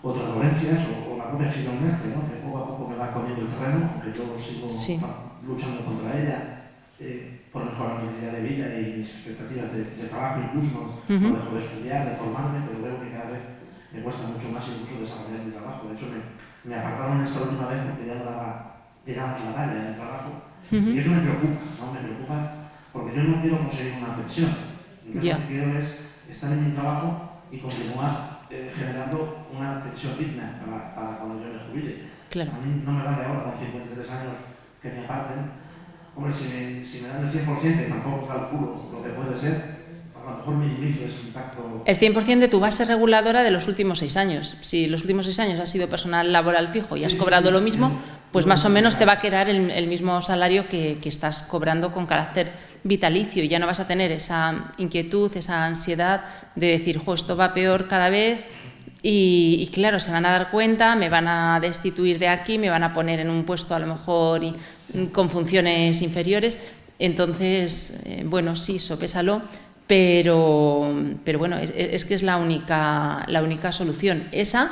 otras dolencias o la propia fibromialgia, ¿no? Que poco a poco me va comiendo el terreno, aunque yo sigo luchando contra ella por mejorar mi calidad de vida y mis expectativas de trabajo, incluso no dejo de estudiar, de formarme, pero veo que cada vez me cuesta mucho más incluso desarrollar mi trabajo. De hecho, me apartaron esta última vez porque ya no daba, digamos, la talla en el trabajo, y eso me preocupa, ¿no? Me preocupa porque yo no quiero conseguir una pensión. Lo que quiero es estar en mi trabajo y continuar generando una pensión digna para cuando yo me jubile. Claro. A mí no me vale ahora con 53 años que me aparten. Hombre, si me dan el 100%, que tampoco calculo lo que puede ser, a lo mejor minimizo ese impacto. El 100% de tu base reguladora de los últimos 6 años. Si los últimos 6 años has sido personal laboral fijo y has cobrado lo mismo, pues más o menos te va a quedar el mismo salario que estás cobrando con carácter vitalicio, y ya no vas a tener esa inquietud, esa ansiedad de decir, jo, esto va peor cada vez, y claro, se van a dar cuenta, me van a destituir de aquí, me van a poner en un puesto a lo mejor con funciones inferiores. Entonces, bueno, sí, sopésalo, pero bueno, es que es la única solución, esa,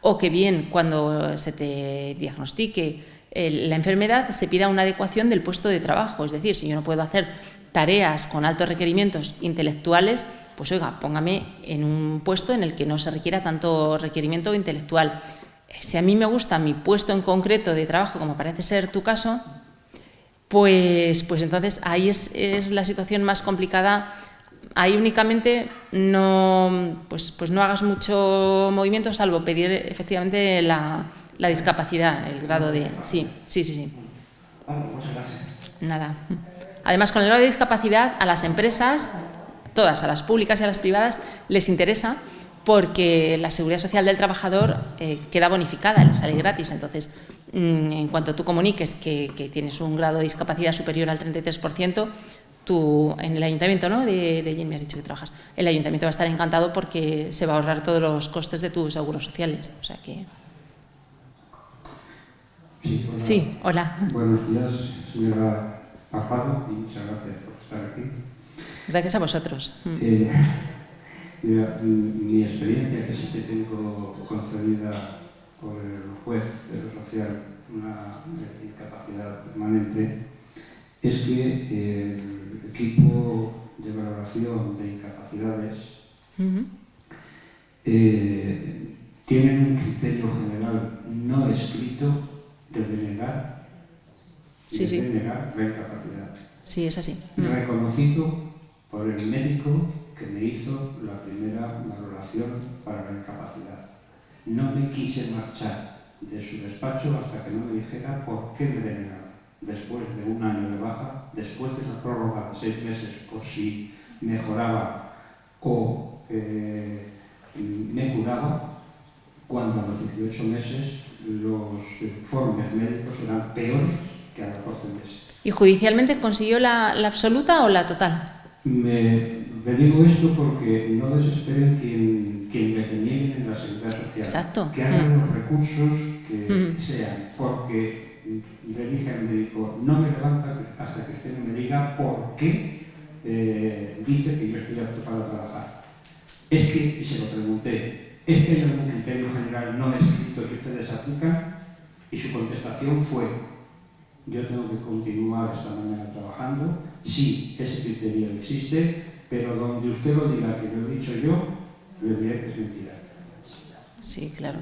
o que bien cuando se te diagnostique la enfermedad se pida una adecuación del puesto de trabajo. Es decir, si yo no puedo hacer tareas con altos requerimientos intelectuales, pues oiga, póngame en un puesto en el que no se requiera tanto requerimiento intelectual. Si a mí me gusta mi puesto en concreto de trabajo, como parece ser tu caso, pues entonces ahí es la situación más complicada. Ahí únicamente no hagas mucho movimiento, salvo pedir efectivamente la discapacidad, el grado de... Sí. Vale, muchas gracias. Nada. Además, con el grado de discapacidad, a las empresas, todas, a las públicas y a las privadas, les interesa porque la seguridad social del trabajador queda bonificada, le sale gratis. Entonces, en cuanto tú comuniques que tienes un grado de discapacidad superior al 33%, tú, en el ayuntamiento, ¿no?, de Llín me has dicho que trabajas, el ayuntamiento va a estar encantado porque se va a ahorrar todos los costes de tus seguros sociales. O sea que... Sí, hola. Buenos días, señora Pajado, y muchas gracias por estar aquí. Gracias a vosotros. Mira, mi experiencia, que sí que tengo concedida por el juez de lo social una incapacidad permanente, es que el equipo de valoración de incapacidades tienen un criterio general no escrito de denegar la incapacidad. Sí, es así. Reconocido por el médico que me hizo la primera valoración para la incapacidad. No me quise marchar de su despacho hasta que no me dijera por qué me denegaba. Después de 1 año de baja, después de la prórroga de 6 meses por si mejoraba o me curaba, cuando a los 18 meses los informes médicos eran peores que a los 12 meses. ¿Y judicialmente consiguió la absoluta o la total? Me digo esto porque no desesperen quien me deniegue en la seguridad social. Exacto. Que hagan los recursos que sean, porque le dije al médico, no me levanta hasta que usted no me diga por qué dice que yo estoy apto para trabajar. Es que, y se lo pregunté, ¿es que hay algún criterio general no escrito que ustedes aplican? Y su contestación fue, yo tengo que continuar esta mañana trabajando, sí, ese criterio existe, pero donde usted lo diga que lo he dicho yo, le diré que es mentira. Sí, claro.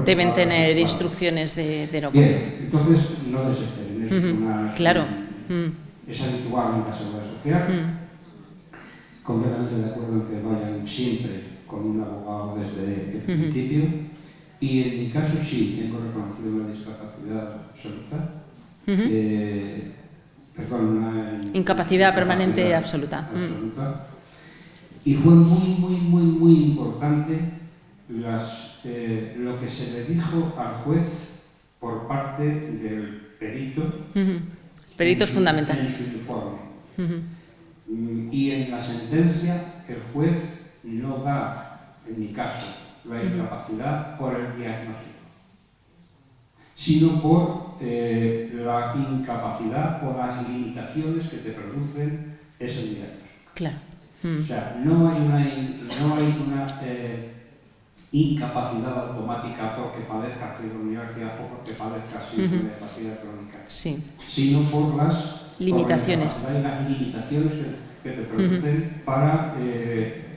Deben tener instrucciones de no Bien, consumir. entonces no desesperen, eso es una... Claro. Es habitual en la seguridad social, completamente de acuerdo en que vayan siempre con un abogado desde el principio, y en mi caso sí, tengo reconocido una discapacidad absoluta, perdón, una incapacidad permanente absoluta. Y fue muy importante lo que se le dijo al juez por parte del perito. Perito es fundamental. En su informe. Y en la sentencia el juez no da, en mi caso, la incapacidad por el diagnóstico, sino por la incapacidad por las limitaciones que te producen ese diagnóstico. Claro. O sea, no hay una incapacidad automática porque padezca fibromialgia o porque padezca síndrome de fatiga crónica, sino por las limitaciones. Las limitaciones que te producen para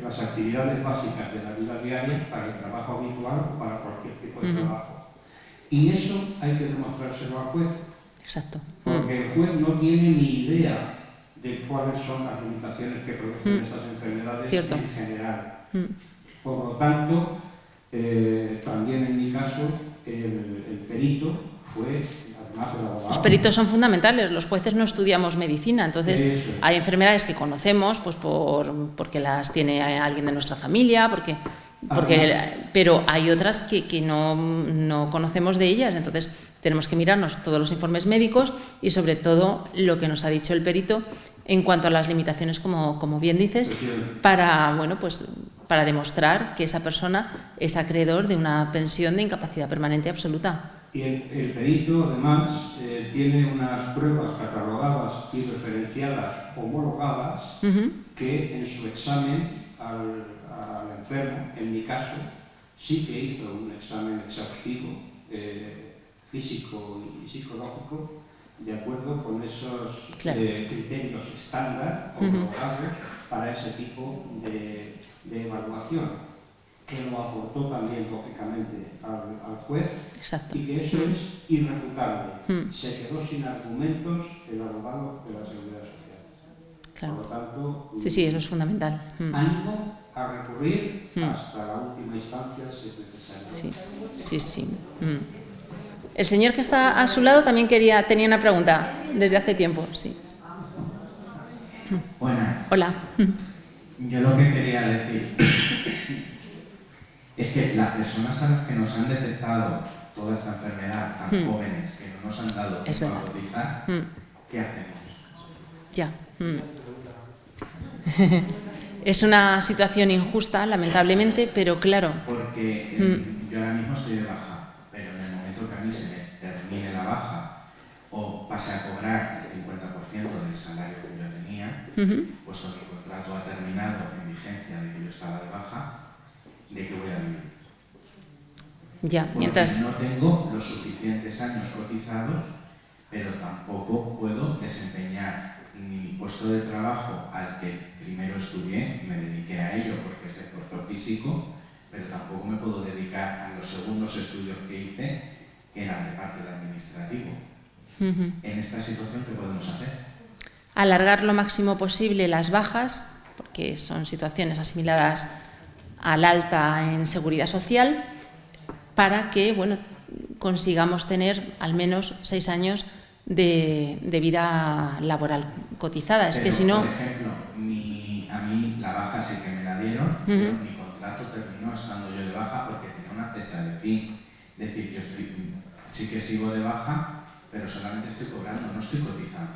las actividades básicas de la vida diaria, para el trabajo habitual o para cualquier tipo de trabajo. Y eso hay que demostrárselo al juez. Exacto. Porque el juez no tiene ni idea de cuáles son las limitaciones que producen estas enfermedades en general. Por lo tanto, también en mi caso, el perito fue, además del abogado... Los peritos son fundamentales, los jueces no estudiamos medicina, entonces hay enfermedades que conocemos pues porque las tiene alguien de nuestra familia, pero hay otras que no conocemos de ellas, entonces tenemos que mirarnos todos los informes médicos y sobre todo lo que nos ha dicho el perito en cuanto a las limitaciones, como bien dices, para demostrar que esa persona es acreedor de una pensión de incapacidad permanente absoluta. Y el perito, además, tiene unas pruebas catalogadas y referenciadas, homologadas, que en su examen al enfermo, en mi caso, sí que hizo un examen exhaustivo, físico y psicológico, de acuerdo con esos criterios estándar homologados para ese tipo de evaluación, que lo aportó también, lógicamente, al juez. Exacto. Y que eso es irrefutable. Se quedó sin argumentos el abogado de la Seguridad Social. Claro. Por lo tanto, sí, eso es fundamental. Ánimo a recurrir hasta la última instancia si es necesario. Sí. El señor que está a su lado también tenía una pregunta desde hace tiempo. Sí. Buenas. Hola. Yo lo que quería decir es que las personas a las que nos han detectado toda esta enfermedad, tan jóvenes, que no nos han dado tiempo a cotizar, ¿qué hacemos? Ya. Es una situación injusta, lamentablemente, pero claro. Porque yo ahora mismo estoy de baja, pero en el momento que a mí se me termine la baja o pase a cobrar el 50% del salario que yo tenía, puesto que el contrato ha terminado en vigencia de que yo estaba de baja, ¿de qué voy a vivir? Ya, porque mientras... no tengo los suficientes años cotizados, pero tampoco puedo desempeñar mi puesto de trabajo al que primero estudié, me dediqué a ello porque es de esfuerzo físico, pero tampoco me puedo dedicar a los segundos estudios que hice, que eran de parte del administrativo. En esta situación, ¿qué podemos hacer? Alargar lo máximo posible las bajas, porque son situaciones asimiladas al alta en seguridad social, para que consigamos tener al menos 6 años de vida laboral cotizada. Es que si no... Por ejemplo, a mí la baja sí que me la dieron, pero mi contrato terminó estando yo de baja porque tenía una fecha de fin. Es decir, yo sí que sigo de baja, pero solamente estoy cobrando, no estoy cotizando.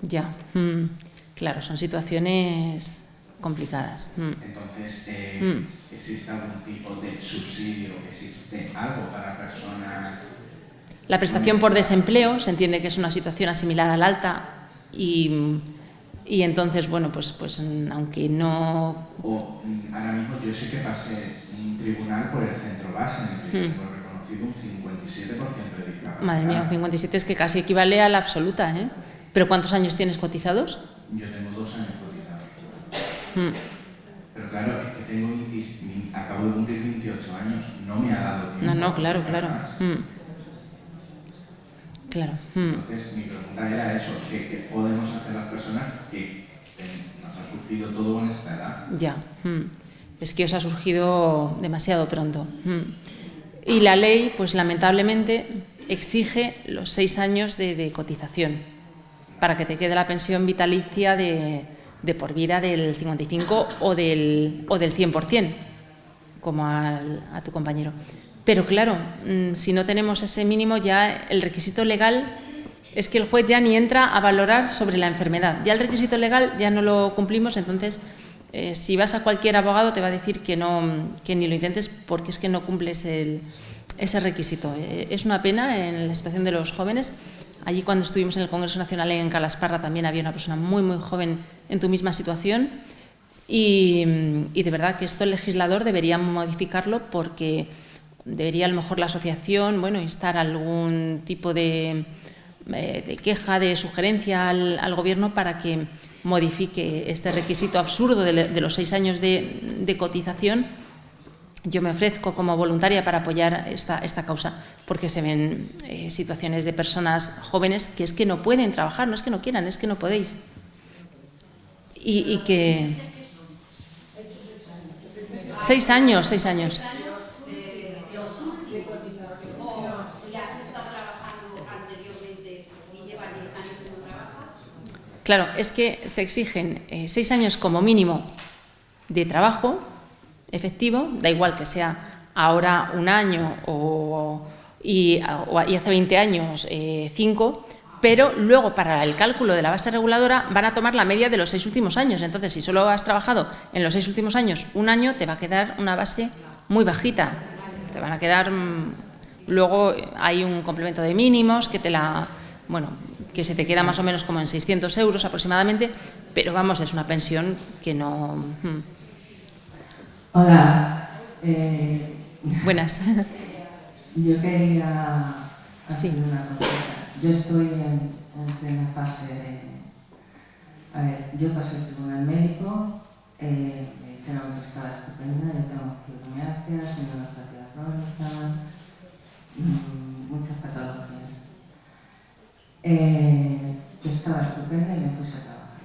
Ya, claro, son situaciones complicadas. Entonces, ¿existe algún tipo de subsidio? ¿Existe algo para personas La prestación por desempleo se entiende que es una situación asimilada al alta y entonces, bueno, pues aunque no... Ahora mismo yo sí que pasé un tribunal por el centro base, en el que hemos reconocido un 57% de discapacidad. Madre mía, un 57 es que casi equivale a la absoluta, ¿eh? ¿Pero cuántos años tienes cotizados? Yo tengo 2 años cotizados. Pero claro, es que acabo de cumplir 28 años, no me ha dado tiempo. No, claro. Claro. Entonces, mi pregunta era eso, ¿qué podemos hacer las personas que nos ha surgido todo en esta edad? Ya, es que os ha surgido demasiado pronto. Y la ley, pues lamentablemente, exige los 6 años de cotización para que te quede la pensión vitalicia de por vida del 55 o del 100%, como a tu compañero. Pero claro, si no tenemos ese mínimo, ya el requisito legal es que el juez ya ni entra a valorar sobre la enfermedad. Ya el requisito legal ya no lo cumplimos, entonces si vas a cualquier abogado te va a decir que ni lo intentes porque es que no cumples ese requisito. Es una pena en la situación de los jóvenes. Allí cuando estuvimos en el Congreso Nacional en Calasparra también había una persona muy, muy joven en tu misma situación y de verdad que esto el legislador debería modificarlo porque debería a lo mejor la asociación, bueno, instar algún tipo de queja, de sugerencia al Gobierno para que modifique este requisito absurdo de los 6 años de cotización. Yo me ofrezco como voluntaria para apoyar esta causa, porque se ven situaciones de personas jóvenes que es que no pueden trabajar, no es que no quieran, es que no podéis. Y que... 6 años. Claro, es que se exigen 6 años como mínimo de trabajo efectivo, da igual que sea ahora 1 año y hace 20 años 5, pero luego para el cálculo de la base reguladora van a tomar la media de los 6 últimos años. Entonces, si solo has trabajado en los 6 últimos años 1 año, te va a quedar una base muy bajita. Te van a quedar... Luego hay un complemento de mínimos que que se te queda más o menos como en 600 euros aproximadamente, pero vamos, es una pensión que no... Hola. Buenas. Yo quería hacer Sí. una consulta. Yo estoy en plena fase de... A ver, yo pasé el tribunal médico, me dijeron que estaba estupenda, yo tengo fibromialgia, síndrome crónica, muchas patologías. Yo estaba estupenda y me puse a trabajar.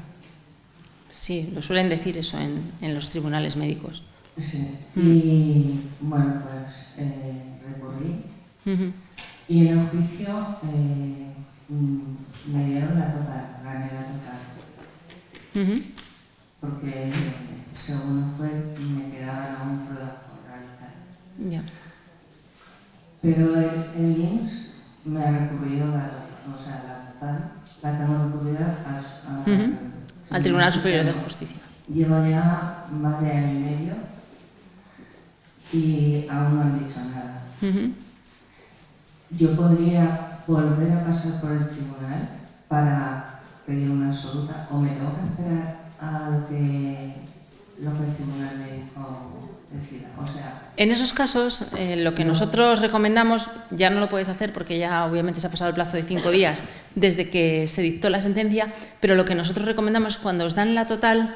Sí, lo suelen decir eso en los tribunales médicos. Sí, y bueno, pues recurrí y en el juicio me dieron la total, gané la total. Porque según el juez me quedaban aún pruebas por realizar. Ya. Pero el INS me ha recurrido la total, la tengo recurrida al Tribunal Superior de Justicia. Llevo ya más de año y medio y aún no han dicho nada. Yo podría volver a pasar por el tribunal para pedir una absoluta o me tengo que esperar a lo que el tribunal médico decida. O sea, en esos casos, lo que nosotros recomendamos, ya no lo puedes hacer porque ya obviamente se ha pasado el plazo de 5 días desde que se dictó la sentencia, pero lo que nosotros recomendamos es cuando os dan la total,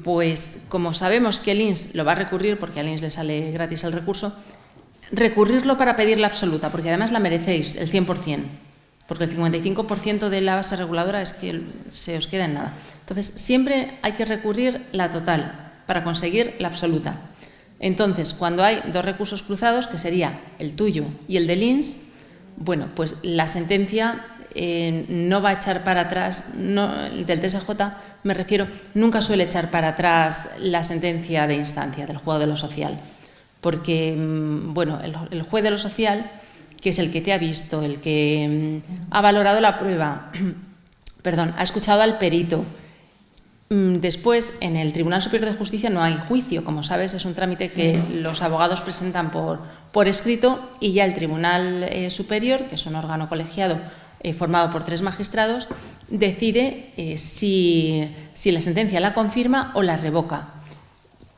pues como sabemos que el INS lo va a recurrir, porque al INS le sale gratis el recurso, recurrirlo para pedir la absoluta, porque además la merecéis, el 100%, porque el 55% de la base reguladora es que se os queda en nada. Entonces, siempre hay que recurrir la total para conseguir la absoluta. Entonces, cuando hay 2 recursos cruzados, que sería el tuyo y el del INS, bueno, pues la sentencia no va a echar para atrás, del TSJ me refiero, nunca suele echar para atrás la sentencia de instancia del juzgado de lo social, porque, bueno, el juez de lo social, que es el que te ha visto, el que ha valorado la prueba, perdón, ha escuchado al perito, Después, en el Tribunal Superior de Justicia no hay juicio, como sabes, es un trámite que los abogados presentan por escrito, y ya el Tribunal Superior, que es un órgano colegiado formado por 3 magistrados, decide si la sentencia la confirma o la revoca.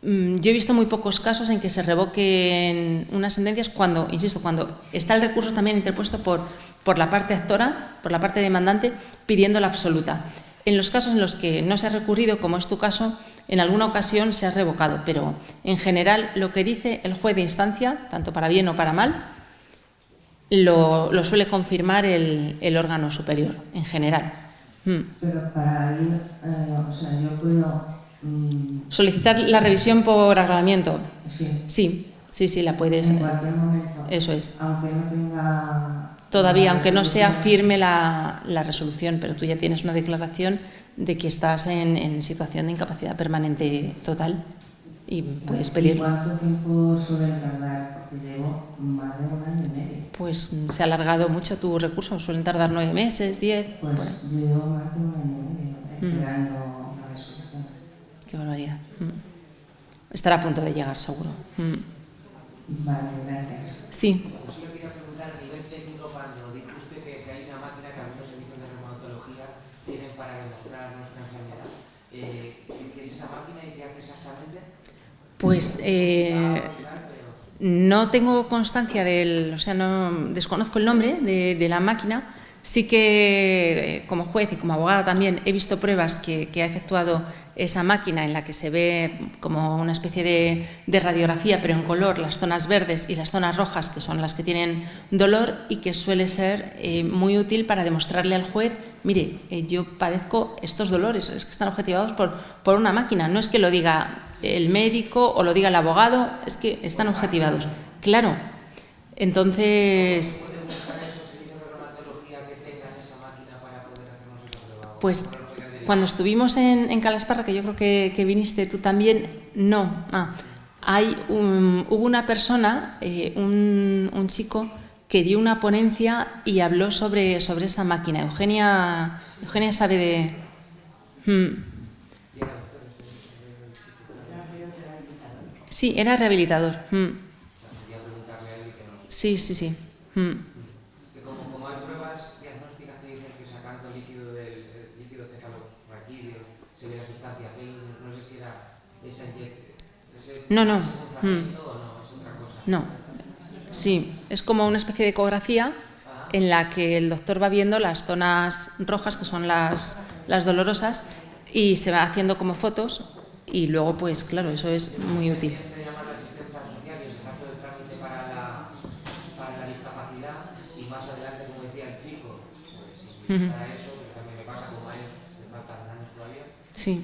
Yo he visto muy pocos casos en que se revoquen unas sentencias cuando, insisto, cuando está el recurso también interpuesto por la parte actora, por la parte demandante, pidiendo la absoluta. En los casos en los que no se ha recurrido, como es tu caso, en alguna ocasión se ha revocado, pero en general lo que dice el juez de instancia, tanto para bien o para mal, lo suele confirmar el órgano superior, en general. Pero para ir, o sea, yo puedo... solicitar la revisión por agravamiento. Sí. Sí, la puedes. En cualquier momento. Eso es. Aunque no tenga... Todavía, aunque no sea firme la resolución, pero tú ya tienes una declaración de que estás en situación de incapacidad permanente total y puedes pedir. ¿Y cuánto tiempo suele tardar? Porque llevo más de 1 año y medio. Pues se ha alargado mucho tu recurso, suelen tardar 9 meses, 10. Pues llevo más de 1 año y medio esperando una resolución. Qué barbaridad. Estará a punto de llegar, seguro. Vale, gracias. Sí. Yo quería preguntar a nivel técnico, cuando dijo usted que hay una máquina que algunos servicios de reumatología tienen para demostrar nuestra enfermedad. ¿Qué es esa máquina y qué hace exactamente? Pues no tengo constancia no desconozco el nombre de la máquina. Sí que como juez y como abogada también he visto pruebas que ha efectuado esa máquina, en la que se ve como una especie de radiografía, pero en color, las zonas verdes y las zonas rojas, que son las que tienen dolor, y que suele ser muy útil para demostrarle al juez: mire, yo padezco estos dolores, es que están objetivados por una máquina, no es que lo diga el médico o lo diga el abogado, es que están objetivados. Claro, entonces... Pues cuando estuvimos en Calasparra, que yo creo que viniste tú también, no. Hubo una persona, un chico, que dio una ponencia y habló sobre esa máquina. Eugenia sabe de... Sí, era rehabilitador. Sí. Como hay pruebas diagnósticas que dicen que sacando líquido del líquido cefalorraquídeo se ve la sustancia PEI, no sé si era esa inyección. No. ¿Es otra cosa? No. Sí, es como una especie de ecografía en la que el doctor va viendo las zonas rojas, que son las dolorosas, y se va haciendo como fotos, y luego, pues claro, eso es muy útil. Para eso, que también me pasa como a él, me faltan años todavía. Sí.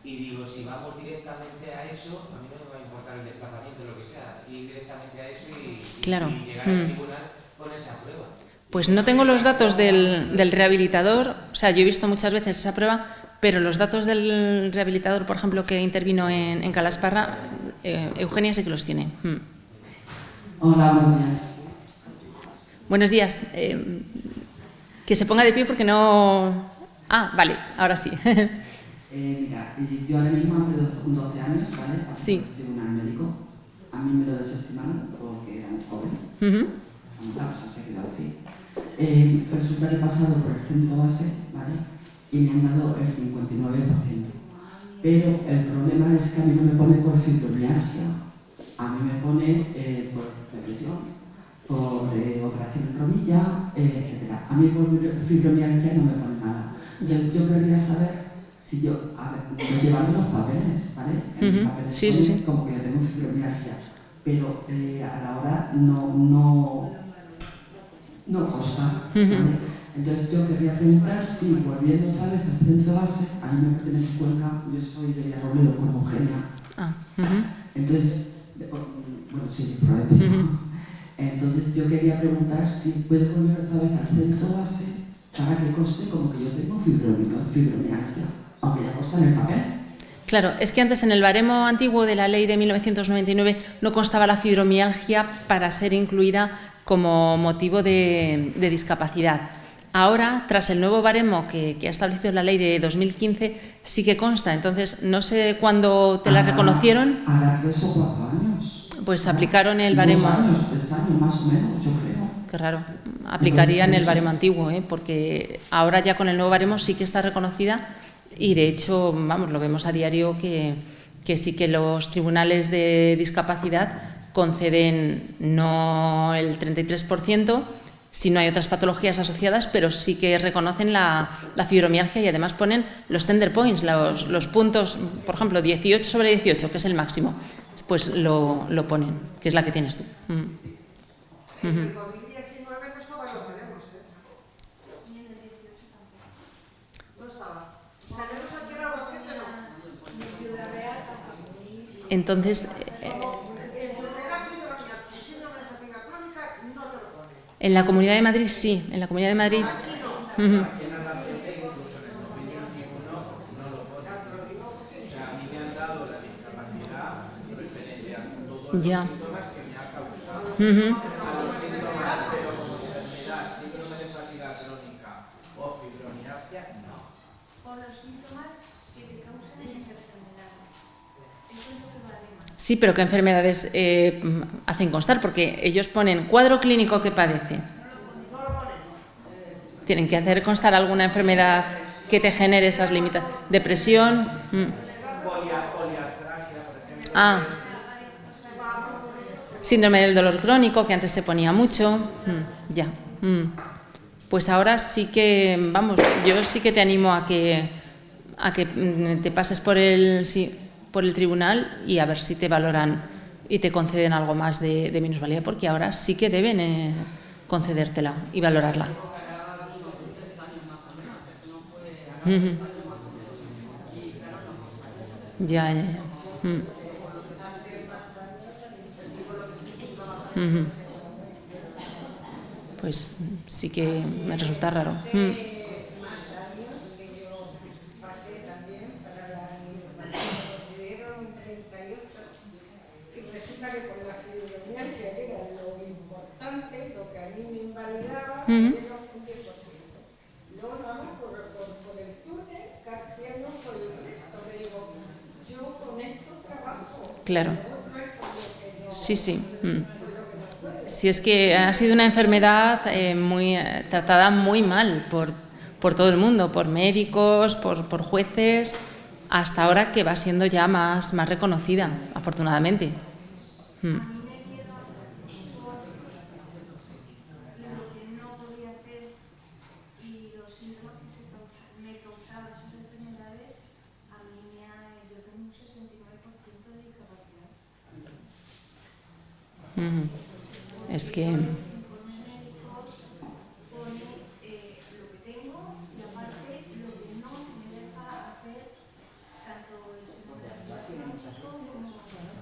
Y digo, si vamos directamente a eso, a mí no me va a importar el desplazamiento, lo que sea, ir directamente a eso y llegar al tribunal con esa prueba. Pues no tengo los datos del rehabilitador, o sea, yo he visto muchas veces esa prueba, pero los datos del rehabilitador, por ejemplo, que intervino en Calasparra, Eugenia sí que los tiene. Hola, buenos días. Buenos días. Que se ponga de pie porque no... vale, ahora sí. Mira, yo ahora mismo hace 12 años, ¿vale? Sí. Pasé por el tribunal médico. A mí me lo desestimaron porque era muy joven. Se quedó así. Resulta que he pasado por el centro base, ¿vale? Y me han dado el 59%. Pero el problema es que a mí no me pone por fibromialgia. A mí me pone por depresión, por operación en rodilla, etc. A mí por fibromialgia no me pone nada. Yo querría saber si yo llevando los papeles, ¿vale? En los papeles sí. Como que yo tengo fibromialgia, pero a la hora no consta, ¿vale? Entonces yo quería preguntar si, volviendo otra vez al centro base, a mí me pertenece Cuenca, yo soy de Villarrobledo con Eugenia. Entonces, bueno, sí, de Provencia. Entonces yo quería preguntar si puede volver otra vez al centro base para que conste como que yo tengo fibromialgia, aunque ya consta en el papel. Claro, es que antes en el baremo antiguo de la ley de 1999 no constaba la fibromialgia para ser incluida como motivo de discapacidad. Ahora, tras el nuevo baremo que ha establecido la ley de 2015, sí que consta. Entonces, no sé cuándo te la reconocieron. Hará 3 o 4 años. Pues aplicaron el baremo. 3 años más o menos, yo creo. Qué raro. Aplicarían el baremo antiguo, porque ahora ya con el nuevo baremo sí que está reconocida y de hecho, vamos, lo vemos a diario que sí que los tribunales de discapacidad conceden no el 33%, si no hay otras patologías asociadas, pero sí que reconocen la fibromialgia y además ponen los tender points, los puntos, por ejemplo, 18 sobre 18, que es el máximo, pues lo ponen, que es la que tienes tú. Entonces, en la Comunidad de Madrid sí, en la Comunidad de Madrid. Ya. Sí, pero ¿qué enfermedades hacen constar? Porque ellos ponen cuadro clínico que padece. Tienen que hacer constar alguna enfermedad que te genere esas limitaciones. Depresión. Síndrome del dolor crónico, que antes se ponía mucho. Ya. Pues ahora sí que, vamos, yo sí que te animo a que te pases por el tribunal y a ver si te valoran y te conceden algo más de minusvalía, porque ahora sí que deben concedértela y valorarla. Ya. Pues sí que me resulta raro. Claro. Sí. Si es que ha sido una enfermedad tratada muy mal por todo el mundo, por médicos, por jueces, hasta ahora que va siendo ya más reconocida, afortunadamente. Es que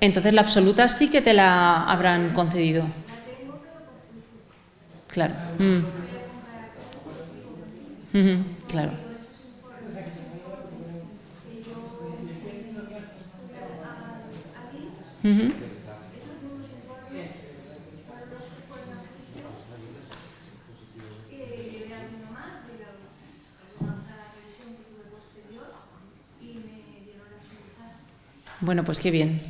entonces la absoluta sí que te la habrán concedido. Claro. Claro. Bueno, pues qué bien.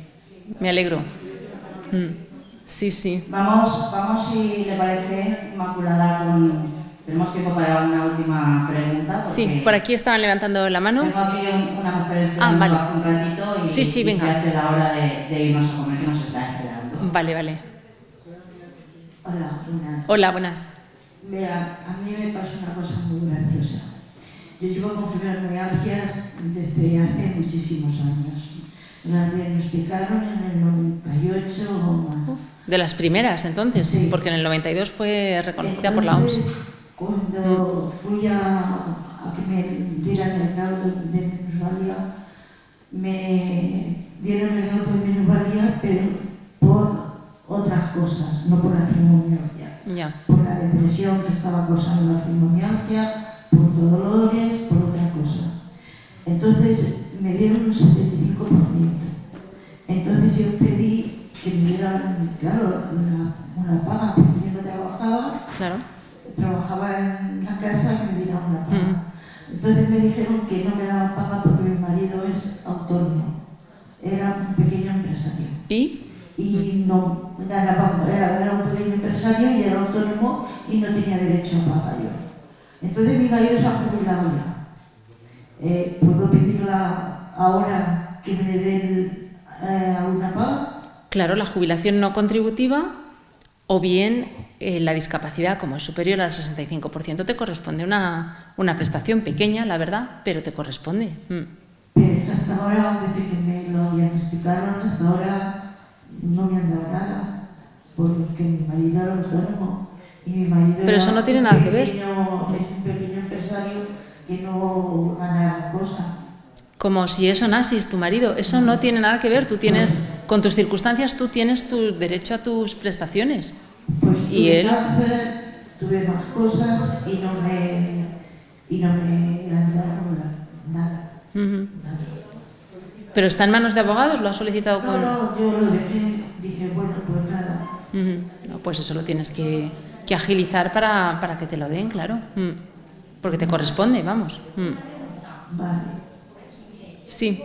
Me alegro. Sí. Vamos, si le parece, Inmaculada, tenemos tiempo para una última pregunta. Sí, por aquí estaban levantando la mano. Tengo aquí una mujer esperando vale. hace un ratito y, sí, venga. Se hace la hora de irnos a comer, que nos está esperando. Vale. Hola, buenas. Hola, buenas. Mira, a mí me pasó una cosa muy graciosa. Yo llevo con fibromialgias desde hace muchísimos años. La diagnosticaron en el 98 o más. De las primeras, entonces, sí. Porque en el 92 fue reconocida por la OMS. Cuando fui a que me dieran el grado de minusvalía, me dieron el grado de minusvalía, pero por otras cosas, no por la fibromialgia. Ya. Por la depresión que estaba causando la fibromialgia, por dolores, por otra cosa. Entonces me dieron un 75%. Entonces yo pedí que me dieran, claro, una paga, porque yo no trabajaba. Claro. Trabajaba en la casa Entonces me dijeron que no me daban paga porque mi marido es autónomo, era un pequeño empresario. Y no ganaba, era un pequeño empresario y era autónomo y no tenía derecho a paga yo. Entonces mi marido se ha jubilado ya. ¿Puedo pedirla ahora que me den una paga? Claro, la jubilación no contributiva o bien la discapacidad, como es superior al 65%, te corresponde una prestación pequeña, la verdad, pero te corresponde. Pero hasta ahora, desde que me lo diagnosticaron, hasta ahora no me han dado nada, porque mi marido era autónomo y mi marido pero eso no tiene nada que ver. Es un pequeño empresario que no gana cosa. Como si eso nasis, tu marido, eso no tiene nada que ver. Tú tienes, con tus circunstancias, tú tienes tu derecho a tus prestaciones. Pues y él tuve más cosas y no me han dado nada. Nada. ¿Pero está en manos de abogados? ¿Lo has solicitado con...? No, yo lo dejé, dije, bueno, pues nada. No, pues eso lo tienes que agilizar para que te lo den, claro. Porque te corresponde, vamos. Vale. Sí.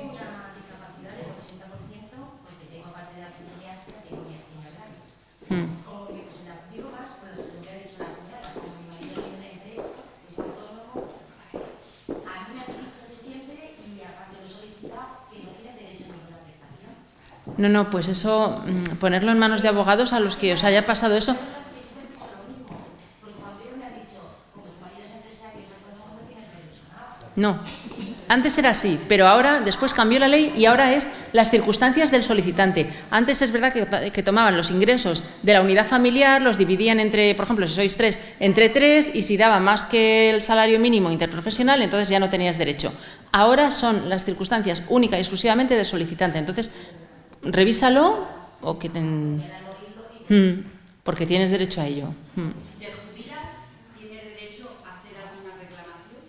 No, pues eso, ponerlo en manos de abogados a los que os haya pasado eso. No, antes era así, pero ahora, después cambió la ley y ahora es las circunstancias del solicitante. Antes es verdad que tomaban los ingresos de la unidad familiar, los dividían entre, por ejemplo, si sois 3, entre 3, y si daba más que el salario mínimo interprofesional, entonces ya no tenías derecho. Ahora son las circunstancias única y exclusivamente del solicitante. Entonces, revísalo o que porque tienes derecho a ello. Si te jubilas, ¿tienes derecho a hacer alguna reclamación?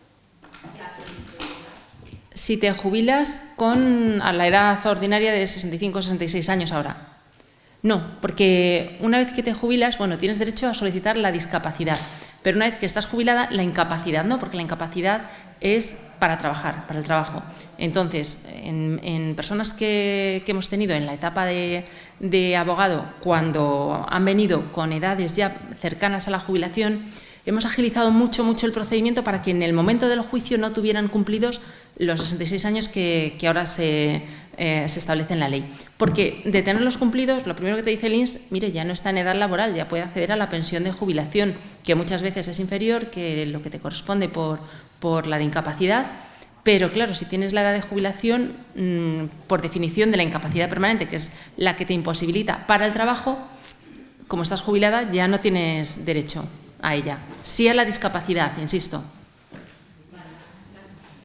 Si te jubilas a la edad ordinaria de 65 o 66 años ahora. No, porque una vez que te jubilas, bueno, tienes derecho a solicitar la discapacidad, pero una vez que estás jubilada, la incapacidad no, porque la incapacidad es para trabajar, para el trabajo. Entonces, en personas que hemos tenido en la etapa de abogado, cuando han venido con edades ya cercanas a la jubilación, hemos agilizado mucho el procedimiento para que en el momento del juicio no tuvieran cumplidos los 66 años que ahora se establece en la ley. Porque de tenerlos cumplidos, lo primero que te dice el INS, mire, ya no está en edad laboral, ya puede acceder a la pensión de jubilación, que muchas veces es inferior que lo que te corresponde por la de incapacidad. Pero claro, si tienes la edad de jubilación, por definición de la incapacidad permanente, que es la que te imposibilita para el trabajo, como estás jubilada ya no tienes derecho a ella. Sí a la discapacidad, insisto.